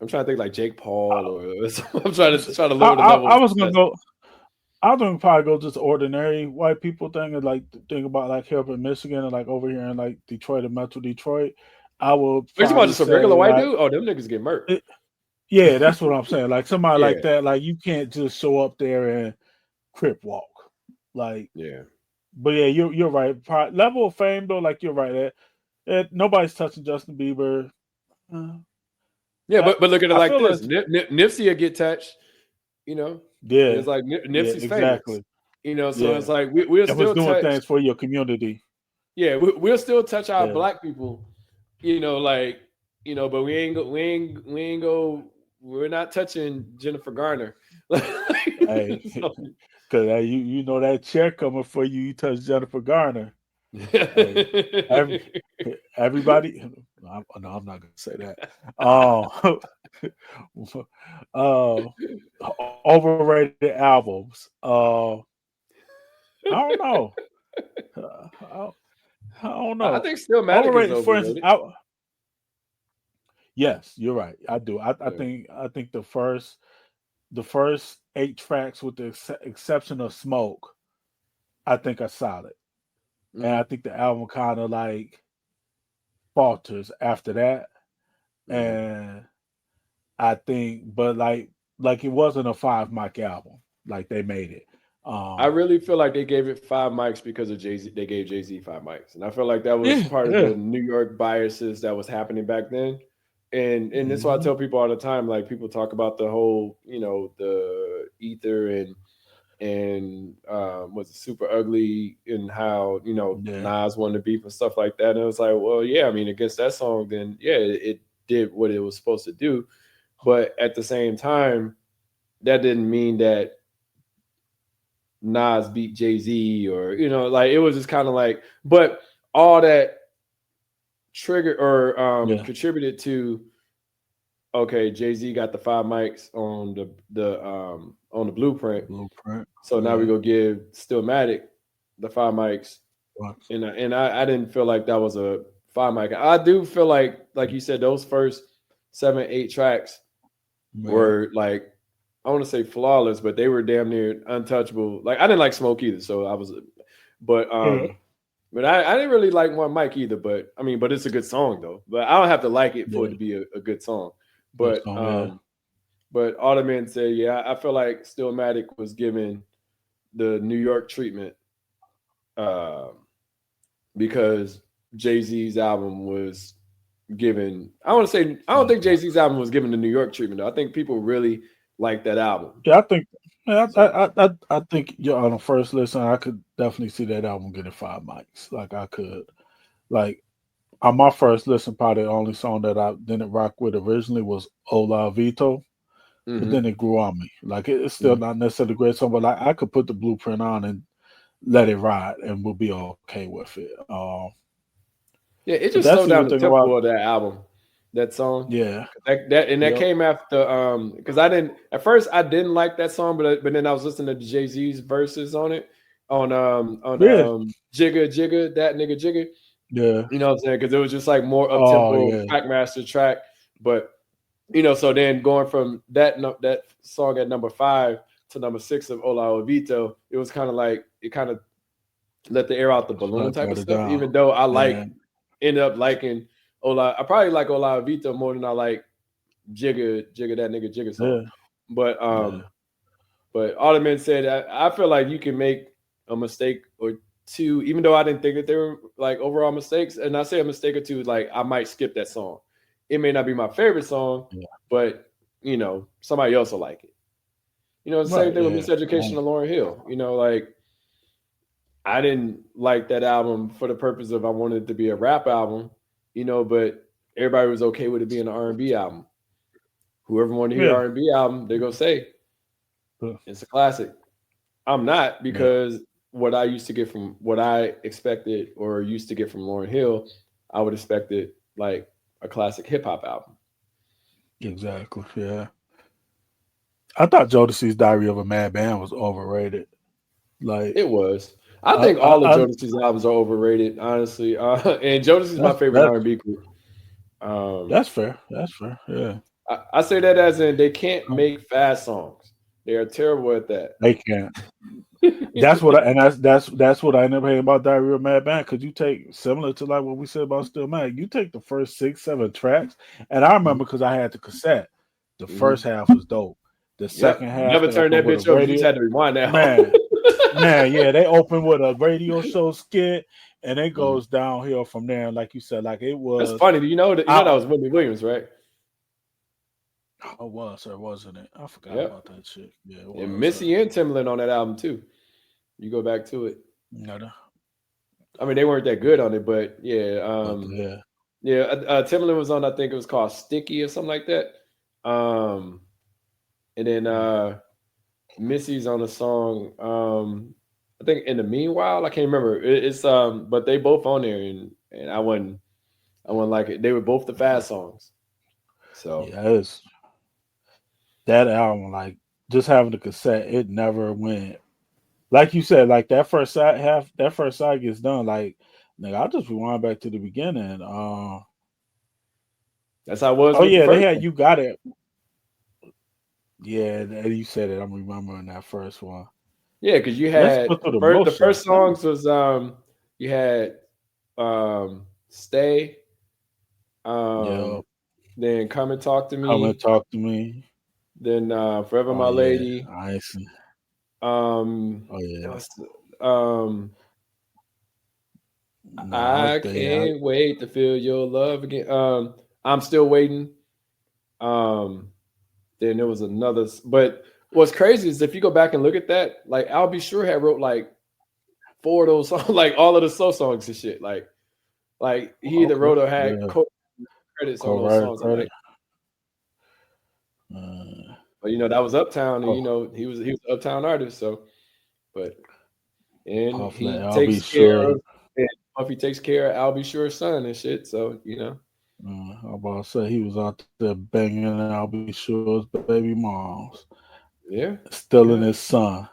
trying to think like Jake Paul or I'm trying to lower the level. I was gonna go. I think probably go just ordinary white people thing and like think about like here up in Michigan and like over here in like Detroit and Metro Detroit. I will. Are you talking about just a regular white dude? Oh, them niggas get murked. Yeah, that's what I'm saying. Like somebody like that, like you can't just show up there and crip walk. Like but yeah, you're right. Level of fame though, like you're right. Nobody's touching Justin Bieber. But look at it like this: Nipsey will get touched. You know. Yeah, it's like Nipsey's exactly. famous. You know, so it's like we're still doing things for your community. Yeah, we'll still touch our black people. You know, like but we're not touching Jennifer Garner. Hey, because you know that check coming for you. You touch Jennifer Garner. Everybody. No, I'm not gonna say that. Overrated albums. I don't know. I don't know. I think Stillmatic is overrated. For instance, yes, you're right. I do. I think the first 8 tracks, with the exception of Smoke, I think are solid. Mm-hmm. And I think the album kind of like falters after that. Mm-hmm. And I think, but like it wasn't a 5 mic album. Like they made it. I really feel like they gave it 5 mics because of Jay-Z. They gave Jay-Z 5 mics, and I feel like that was part of the New York biases that was happening back then. And that's why I tell people all the time. Like people talk about the whole, the Ether and was Super Ugly and how Nas wanted to beef and stuff like that. And it was like, well, yeah, I mean, against that song, then it did what it was supposed to do, but at the same time, that didn't mean that Nas beat Jay-Z or like it was just kind of like, but all that triggered or contributed to Jay-Z got the 5 mics on the blueprint. So now we go give Stillmatic the 5 mics. And I didn't feel like that was a 5 mic. I do feel like you said, those first 7-8 tracks were like, I want to say flawless, but they were damn near untouchable. Like I didn't like Smoke either, so I was, but I didn't really like One Mic either. But I mean, but it's a good song though. But I don't have to like it for it to be a good song. But but all the men say, I feel like Stillmatic was given the New York treatment because Jay-Z's album was given. I don't think Jay-Z's album was given the New York treatment though. I think people really like that album. Yeah, I think I think on the first listen, I could definitely see that album getting 5 mics. Like I could, like on my first listen, probably the only song that I didn't rock with originally was Ola Vito, but then it grew on me. Like it's still not necessarily a great song, but like I could put the Blueprint on let it ride and we'll be okay with it. Yeah, it But just that's slowed down even the thing about tempo of that album, that song. yeah, That yep, came after because I didn't at first I didn't like that song, but then I was listening to Jay-Z's verses on it on yeah, Jigga Jigga, that nigga Jigga. yeah. You know what I'm saying? Because it was just like more up Oh tempo yeah, Trackmaster track. But so then going from that song at number 5 to number 6 of Ola Ovito, it was kind of like it kind of let the air out the balloon type shut of it stuff. down. Even though Yeah, ended up liking I probably like Ola Ovito more than I like Jigga Jigga, that nigga Jigga song. yeah, But yeah. all the men said I feel like you can make a mistake or two, even though I didn't think that they were like overall mistakes. And I say a mistake or two, like I might skip that song. It may not be my favorite song, Yeah. but somebody else will like it. The same Right. thing with Yeah. Miseducation of Lauryn Hill. Like I didn't like that album for the purpose of I wanted it to be a rap album, but everybody was okay with it being an R&B album. Whoever wanted to hear Yeah. R&B album, they're gonna say Yeah. it's a classic. I'm not, Yeah. because what I expected or used to get from Lauryn Hill, I would expect it like a classic hip hop album. Exactly. Yeah. I thought Jodeci's Diary of a Mad Band was overrated. Like, It was. I think all of I Jodeci's albums are overrated, honestly. And Jodeci's my that's favorite R&B group. Um, that's fair. That's fair. Yeah. I say that as in they can't make fast songs. They are terrible at that. They can't. That's what I, and that's what I ended up hating about Diary of a Mad Band, because you take, similar to like what we said about Still Mad, you take the first 6, 7 tracks, and I remember because I had the cassette. The first Mhm. half was dope. The second Yep. half Never they turn opened that with a bitch over. You just radio. had to rewind that whole. Man, man, yeah, they opened with a radio show skit, and it Mhm. goes downhill from there. Like you said, like it That's was. funny. That was Whitney Williams, right? Oh, was or wasn't it? I forgot Yep. about that shit. Yeah, it And was her. Missy and Timbaland on that album too. You go back to it. No, no, I mean, they weren't that good on it, but yeah, but yeah, Timbaland was on. I think it was called Sticky or something like that. And then Missy's on a song. I think in the meanwhile, I can't remember. It's but they both on there, and I wouldn't like it. They were both the fast songs. So yeah. It's that album. Like just having the cassette, it never went. Like you said, like that first side half, that first side gets done. Like, nigga, I just rewind back to the beginning. that's how it was Oh with the yeah, they first had one. You Got It. Yeah, and you said it. I'm remembering that first one. Yeah, because you Let's had go through the the motions. first songs was you had Stay, Yeah, um then Come and Talk to come and Me, talk to me. then Forever Oh My yeah, Lady. I ain't seen. Um Oh yeah, what's nah, I I think can't wait to feel your love again. I'm Still Waiting. Um then there was another, but what's crazy is if you go back and look at that, like I'll Be Sure had wrote like 4 of those songs, like all of the slow songs and shit. Like he either okay. wrote or had Yeah, credits on those co-writer songs. I'm credit. like, Uh, but that was Uptown, and Puff, he was an Uptown artist. So, but and Puff, let he I'll be takes care sure. of, and Puffy takes care of I'll Be Sure's son and shit. So I'm about to say he was out there banging. I'll be sure his baby moms, yeah, stealing yeah. his son.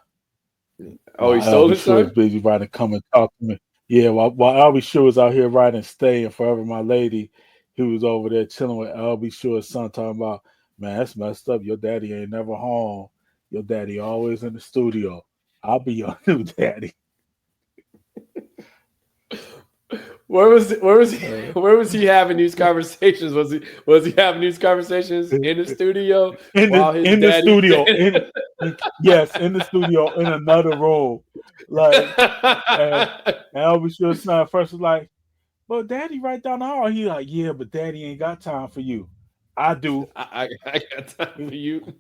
Oh, he While I'll stole be his sure is son. busy writing Come and Talk to Me. Yeah, while I'll be sure is out here writing Stay and Forever My Lady, he was over there chilling with I'll be sure's son talking about, man, that's messed up. Your daddy ain't never home. Your daddy always in the studio. I'll be your new daddy. Uh, Where was he having these conversations? Was he having these conversations in the studio while his in the daddy studio, said? yes, in the studio in another room. Like, and I'll be sure son first was like, but daddy right down the hall. He like, yeah, but daddy ain't got time for you. I do. I got time for He, you.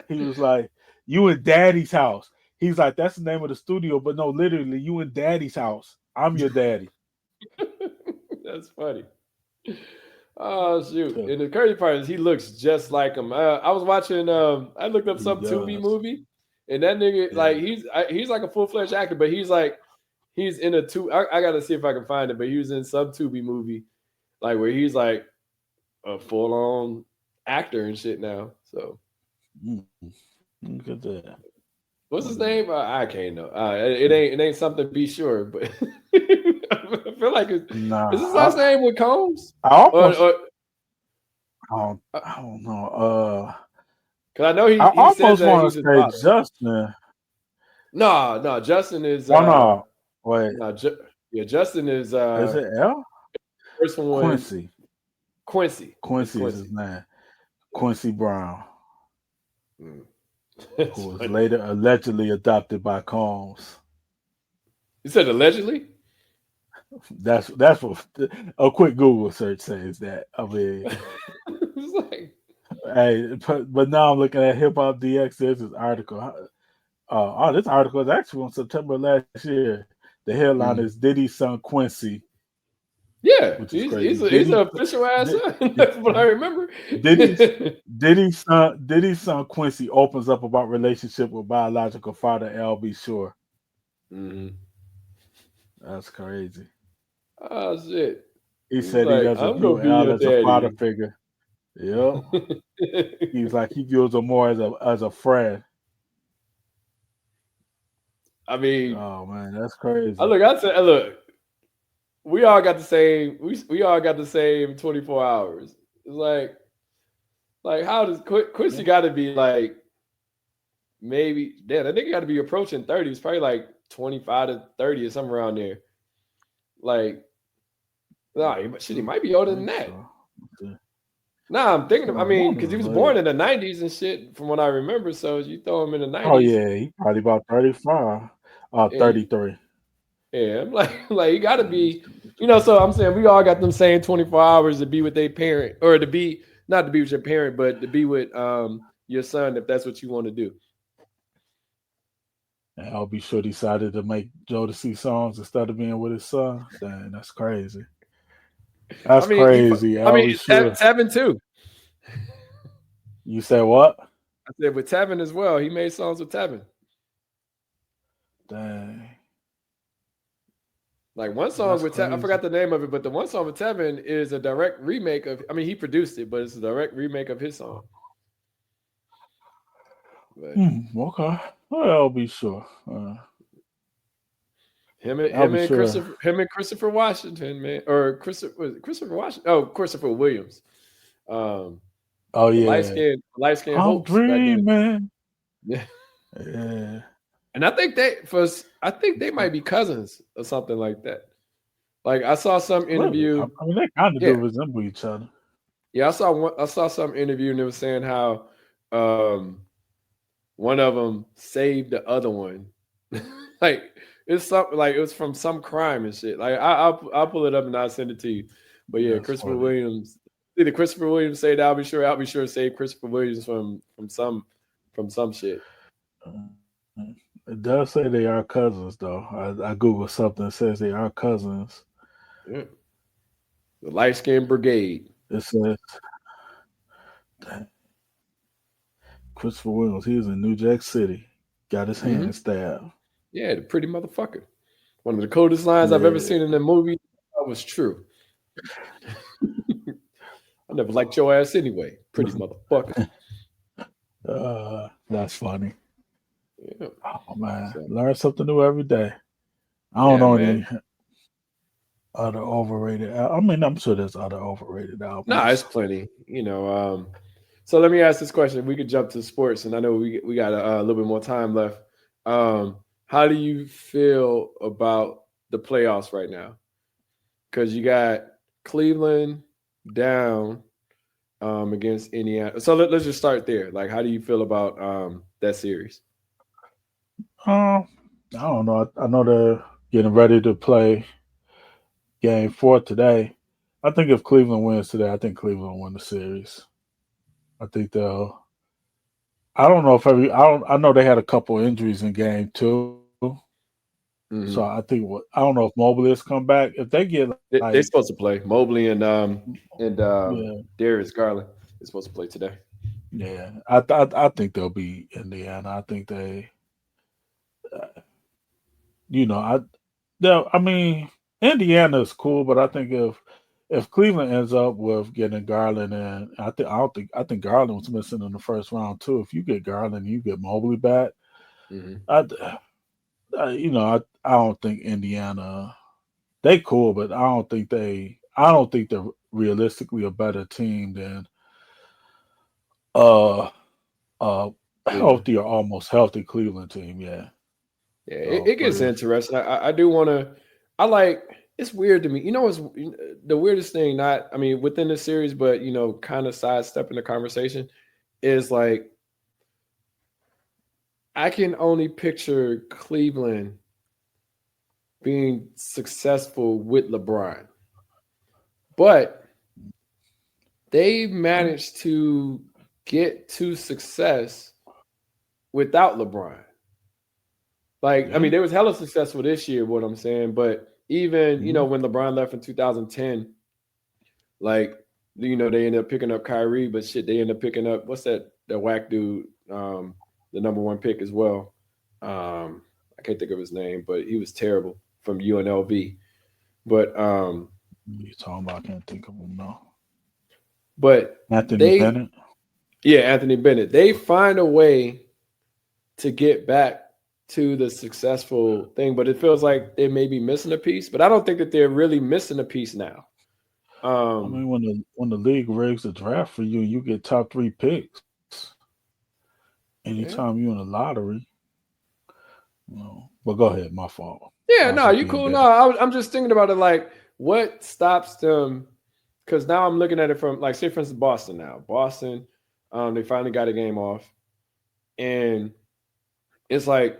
he was like, you in daddy's house. He's like, that's the name of the studio, but no, literally, you in daddy's house. I'm your daddy. That's funny. Oh shoot! Yeah, And the crazy part is he looks just like him. I was watching. I looked up he some Tubi does. movie, And that nigga, Yeah. like, he's like a full-fledged actor, but he's in a I gotta see if I can find it, but he was in some Tubi movie, like where he's like a full-on actor and shit now. So Look at that. what's his name? I can't know. It ain't something to be sure, but I feel like is his last name with Combs? I almost, I don't know. Because I know I he says almost that want he's to his say father. Justin. No, Justin is. Oh no, wait. No, Justin is. Is it L? First one, Quincy. Quincy is his name. Quincy Brown, who who was later allegedly adopted by Combs. You said allegedly? That's what a quick Google search says that. I mean, it's like, hey, but now I'm looking at Hip Hop DX. There's this article. This article is actually on September last year. The headline is Diddy's son Quincy. Yeah, which is he's crazy. an official ass son. That's what I remember. Diddy's son Quincy opens up about relationship with biological father L.B. Shore. That's crazy. Oh shit! He said he doesn't view Al as a father figure. Yep. He's like he views him more as a friend. I mean, oh man, that's crazy. Look, we all got the same. We all got the same 24 hours. It's like how does Quincy got to be like? Maybe that nigga got to be approaching 30. It's probably like 25 to 30 or somewhere around there. Like, he might be older than that. Nah, I'm thinking. Because he was born in the 90s and shit, from what I remember. So you throw him in the 90s. Oh yeah, he probably about 35, 33. Yeah, I'm like you got to be, So I'm saying we all got them same 24 hours to be with their parent, or to be not to be with your parent, but to be with your son if that's what you want to do. And L.B. Shore decided to make Jodeci songs instead of being with his son. Dang, that's crazy. That's crazy. Tevin too. You said what? I said with Tevin as well. He made songs with Tevin. Dang. Like one song with Tevin, I forgot the name of it, but the one song with Tevin is a direct remake of. He produced it, but it's a direct remake of his song. But, okay. Well, I'll be sure. Him and Christopher Washington, man, or Christopher Washington. Oh, Christopher Williams. Oh yeah, light skin. I'm dreaming. Yeah. Yeah. And I think they might be cousins or something like that. Like I saw some interview. Really? They kind of do resemble each other. Yeah, I saw some interview and it was saying how one of them saved the other one. Like it's something like it was from some crime and shit. Like I'll pull it up and I'll send it to you. But yeah, that's Christopher funny. Williams. Either Christopher Williams saved I'll be sure saved Christopher Williams from some shit. It does say they are cousins, though. I Googled something that says they are cousins. Yeah. The Light Skin Brigade. It says Christopher Williams, he was in New Jack City. Got his hand stabbed. Yeah, the pretty motherfucker. One of the coldest lines I've ever seen in a movie. That was true. I never liked your ass anyway. Pretty motherfucker. That's funny. Yeah. Oh man, learn something new every day. I don't know any other overrated. I'm sure there's other overrated albums. Nah, it's plenty. So let me ask this question. We could jump to sports, and I know we got a little bit more time left. How do you feel about the playoffs right now? Because you got Cleveland down against Indiana. So let's just start there. Like, how do you feel about that series? I don't know. I know they're getting ready to play Game 4 today. I think if Cleveland wins today, I think Cleveland will win the series. I think they'll. I don't know if I know they had a couple injuries in Game 2. So I think I don't know if Mobley has come back. If they get, they're supposed to play Mobley and Darius Garland is supposed to play today. Yeah, I think they'll be Indiana. I think they, you know, I mean, Indiana is cool, but I think if Cleveland ends up with getting Garland, and I think Garland was missing in the first round too. If you get Garland, you get Mobley back. Hmm. I, I don't think Indiana. They cool, but I don't think they're realistically a better team than uh uh Cleveland. healthy or almost healthy Cleveland team. Yeah. Yeah, So, it but gets if interesting. I do want to. I like. It's weird to me. What's the weirdest thing? Not, I mean, within the series, but kind of sidestepping the conversation is like I can only picture Cleveland being successful with LeBron, but they managed to get to success without LeBron. Like, I yeah, mean, they was hella successful this year, what I'm saying, but even, mhm, when LeBron left in 2010, like, they ended up picking up Kyrie, but shit, they ended up picking up what's that whack dude, the number one pick as well. I can't think of his name, but he was terrible from UNLV. But you talking about? I can't think of them now. but Anthony they Bennett. yeah, Anthony Bennett. They find a way to get back to the successful thing, but it feels like they may be missing a piece. But I don't think that they're really missing a piece now. I Um, mean, when the league rigs the draft for you, and you get top three picks. yeah, Anytime you're in the lottery, but go ahead. My fault. yeah, I was no, you looking at cool. No, that. I'm just thinking about it like what stops them? Because now I'm looking at it from like, say, for instance, Boston. Now, Boston, they finally got a game off, and it's like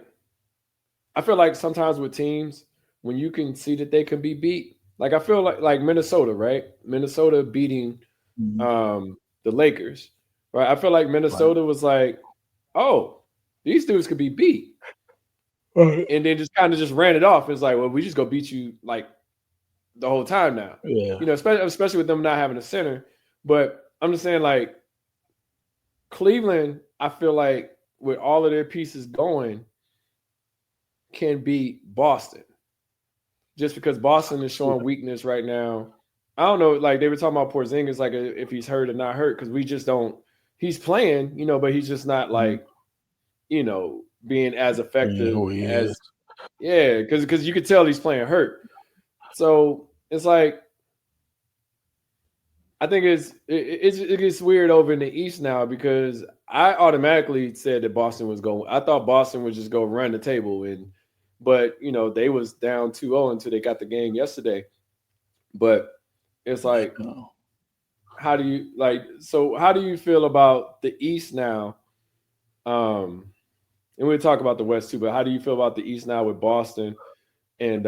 I feel like sometimes with teams when you can see that they can be beat, like I feel like Minnesota, right? Minnesota beating Mhm. the Lakers, right? I feel like Right. Minnesota was like, oh, these dudes could be beat, Right. and then just kind of just ran it off. It's like, well, we just go beat you like the whole time now, Yeah. especially with them not having a center. But I'm just saying, like Cleveland, I feel like with all of their pieces going, can beat Boston just because Boston is Yeah. showing weakness right now. I don't know, like they were talking about Porzingis, like if he's hurt or not hurt, because we just don't. He's playing, but he's just not Mhm. like being as Being effective who he is. as yeah, because you could tell he's playing hurt. So it's like I think it gets weird over in the East now because I automatically said that Boston was going. I thought Boston would just go run the table but they was down 2-0 until they got the game yesterday. But it's like, Yeah. how do you like? So how do you feel about the East now? Um, and we'll talk about the West too. But how do you feel about the East now with Boston and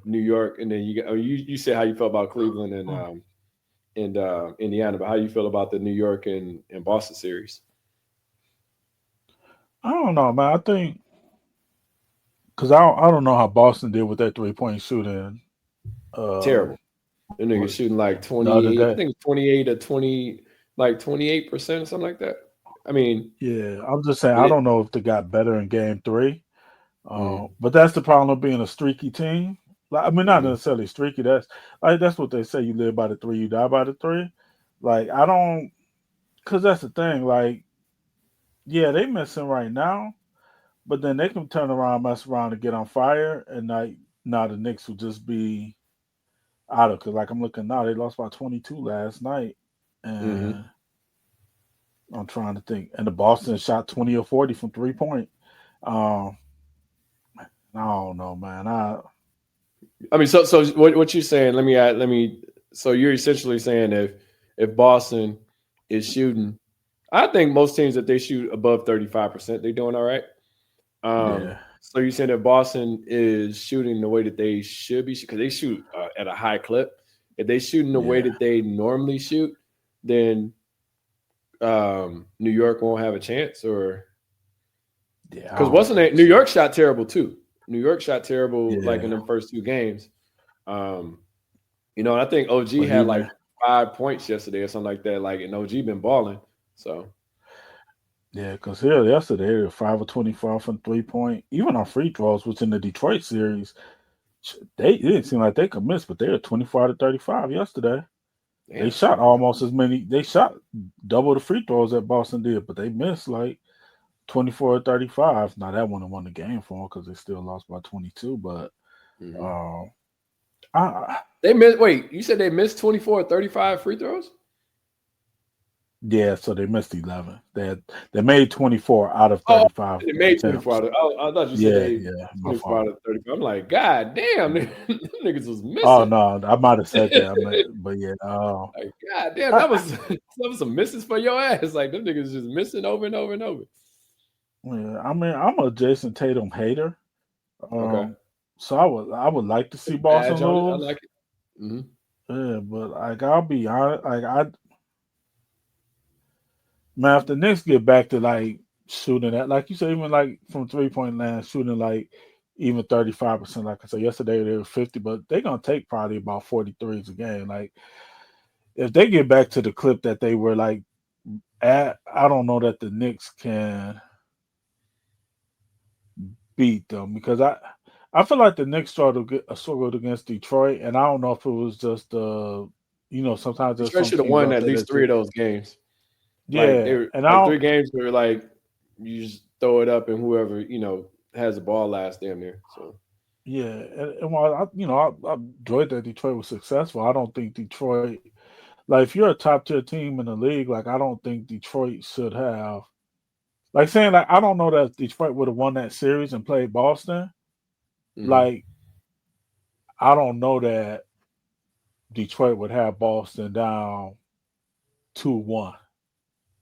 New York? And then you said how you felt about Cleveland and Indiana, but how you feel about the New York and Boston series? I don't know, man. I think because I don't know how Boston did with that 3-point shooting. Uh, Terrible. The nigga shooting like the other 28. I day. think it's 28 or 20, like 28% or something like that. I mean, Yeah, I'm just saying. I it. don't know if they got better in Game 3. Mm, But that's the problem of being a streaky team. Like, I mean, not mm, necessarily streaky. That's what they say. You live by the three, you die by the three. Like I don't, because that's the thing. Like, yeah, they missing right now, but then they can turn around, mess around, and get on fire, and like now the Knicks will just be out of. Cause like I'm looking now, they lost by 22 last night, mm-hmm. and I'm trying to think. And the Boston shot 20 or 40 from 3 point. Um, I don't know, man. I mean, so what you're saying? Let me add. Let me. So you're essentially saying if Boston is shooting, I think most teams that they shoot above 35%, they're doing all right. Yeah, So you saying that Boston is shooting the way that they should be because they shoot at a high clip. If they shooting the way yeah, that they normally shoot, then New York won't have a chance, or yeah. I because don't wasn't it think New so. York shot terrible too? New York shot terrible like in Yeah, them first two games. Um, and I think OG but had even like 5 points yesterday or something like that. Like, and OG been balling. So Yeah, because here yesterday they were 5 of 24 from 3 point. Even on free throws, which in the Detroit series, they it didn't seem like they could miss, but they were 24 to 35 yesterday. They Damn. shot almost as many. They shot double the free throws that Boston did, but they missed like 24 to 35. Now that wouldn't have won the game for them because they still lost by 22. But Mm-hmm. um, I They missed. Wait, you said they missed 24 or 35 free throws? yeah, so they missed 11. They made 24 out of Oh, 35 they made 24 attempts. out of. I thought you said Yeah, they yeah, my 24 out fault. of 35. I'm like, God damn, them niggas was Oh missing. no, I might have said that, but yeah, Like, God damn, I, that was that was some misses for your ass. Like them niggas just missing over and over and over. yeah, I mean, I'm a Jason Tatum hater. Okay. Um, so I would like to see Boston Badge on it. I lose. like it. Hmm. Yeah, but like I'll be honest, man, if the Knicks get back to like shooting at like you said, even like from 3 point land, shooting like even 35%, like I said yesterday they were 50, but they're gonna take probably about 43s a game. Like if they get back to the clip that they were like at, I don't know that the Knicks can beat them because I feel like the Knicks struggled against Detroit, and I don't know if it was just sometimes there's Detroit some should have teams won out at there least that three of just those games. Like they yeah, were and I like don't three games where like you just throw it up and whoever has the ball last damn near. So yeah, and while I enjoyed that Detroit was successful, I don't think Detroit like if you're a top tier team in the league, like I don't think Detroit should have like saying like I don't know that Detroit would have won that series and played Boston. hmm. Like I don't know that Detroit would have Boston down 2-1.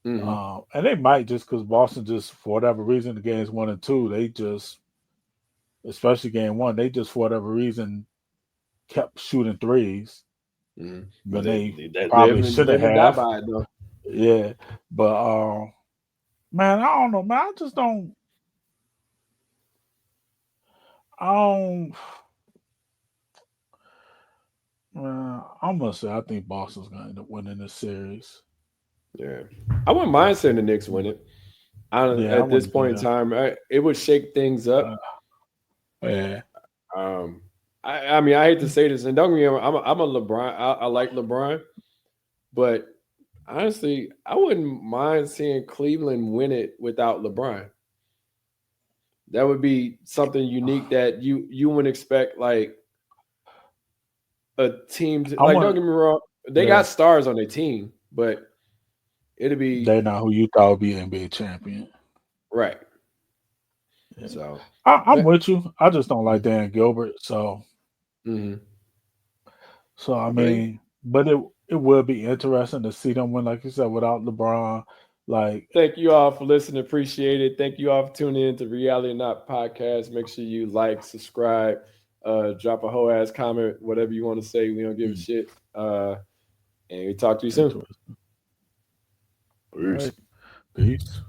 Hmm. And they might just because Boston just for whatever reason the games 1 and 2 they just especially game one they just for whatever reason kept shooting threes Hmm. But when they they probably should live and die have. by it though. Yeah, but man, I don't know, man. I just don't. I don't. I'm gonna say I think Boston's gonna end up winning this series. Yeah, I wouldn't mind seeing the Knicks win it. Yeah, I At this wouldn't point in either. time, it would shake things Uh, up. yeah, Um, I mean, I hate to say this, and don't get me wrong, I'm a LeBron. I like LeBron, but honestly, I wouldn't mind seeing Cleveland win it without LeBron. That would be something unique that you wouldn't expect. Like a team, I like don't want. get me wrong, they Yeah, got stars on their team, but it'd be they're not who you thought would be NBA champion. right. Yeah. So, I'm but with you. I just don't like mm-hmm, Dan Gilbert. mm-hmm. So I But mean, but it would be interesting to see them win, like you said, without LeBron. Like, thank you all for listening. Appreciate it. Thank you all for tuning in to Reality or Not Podcast. Make sure you like, subscribe, drop a whole ass comment, whatever you want to say. We don't give a mm, shit. And we talk to you soon. interesting. All Peace. right, peace.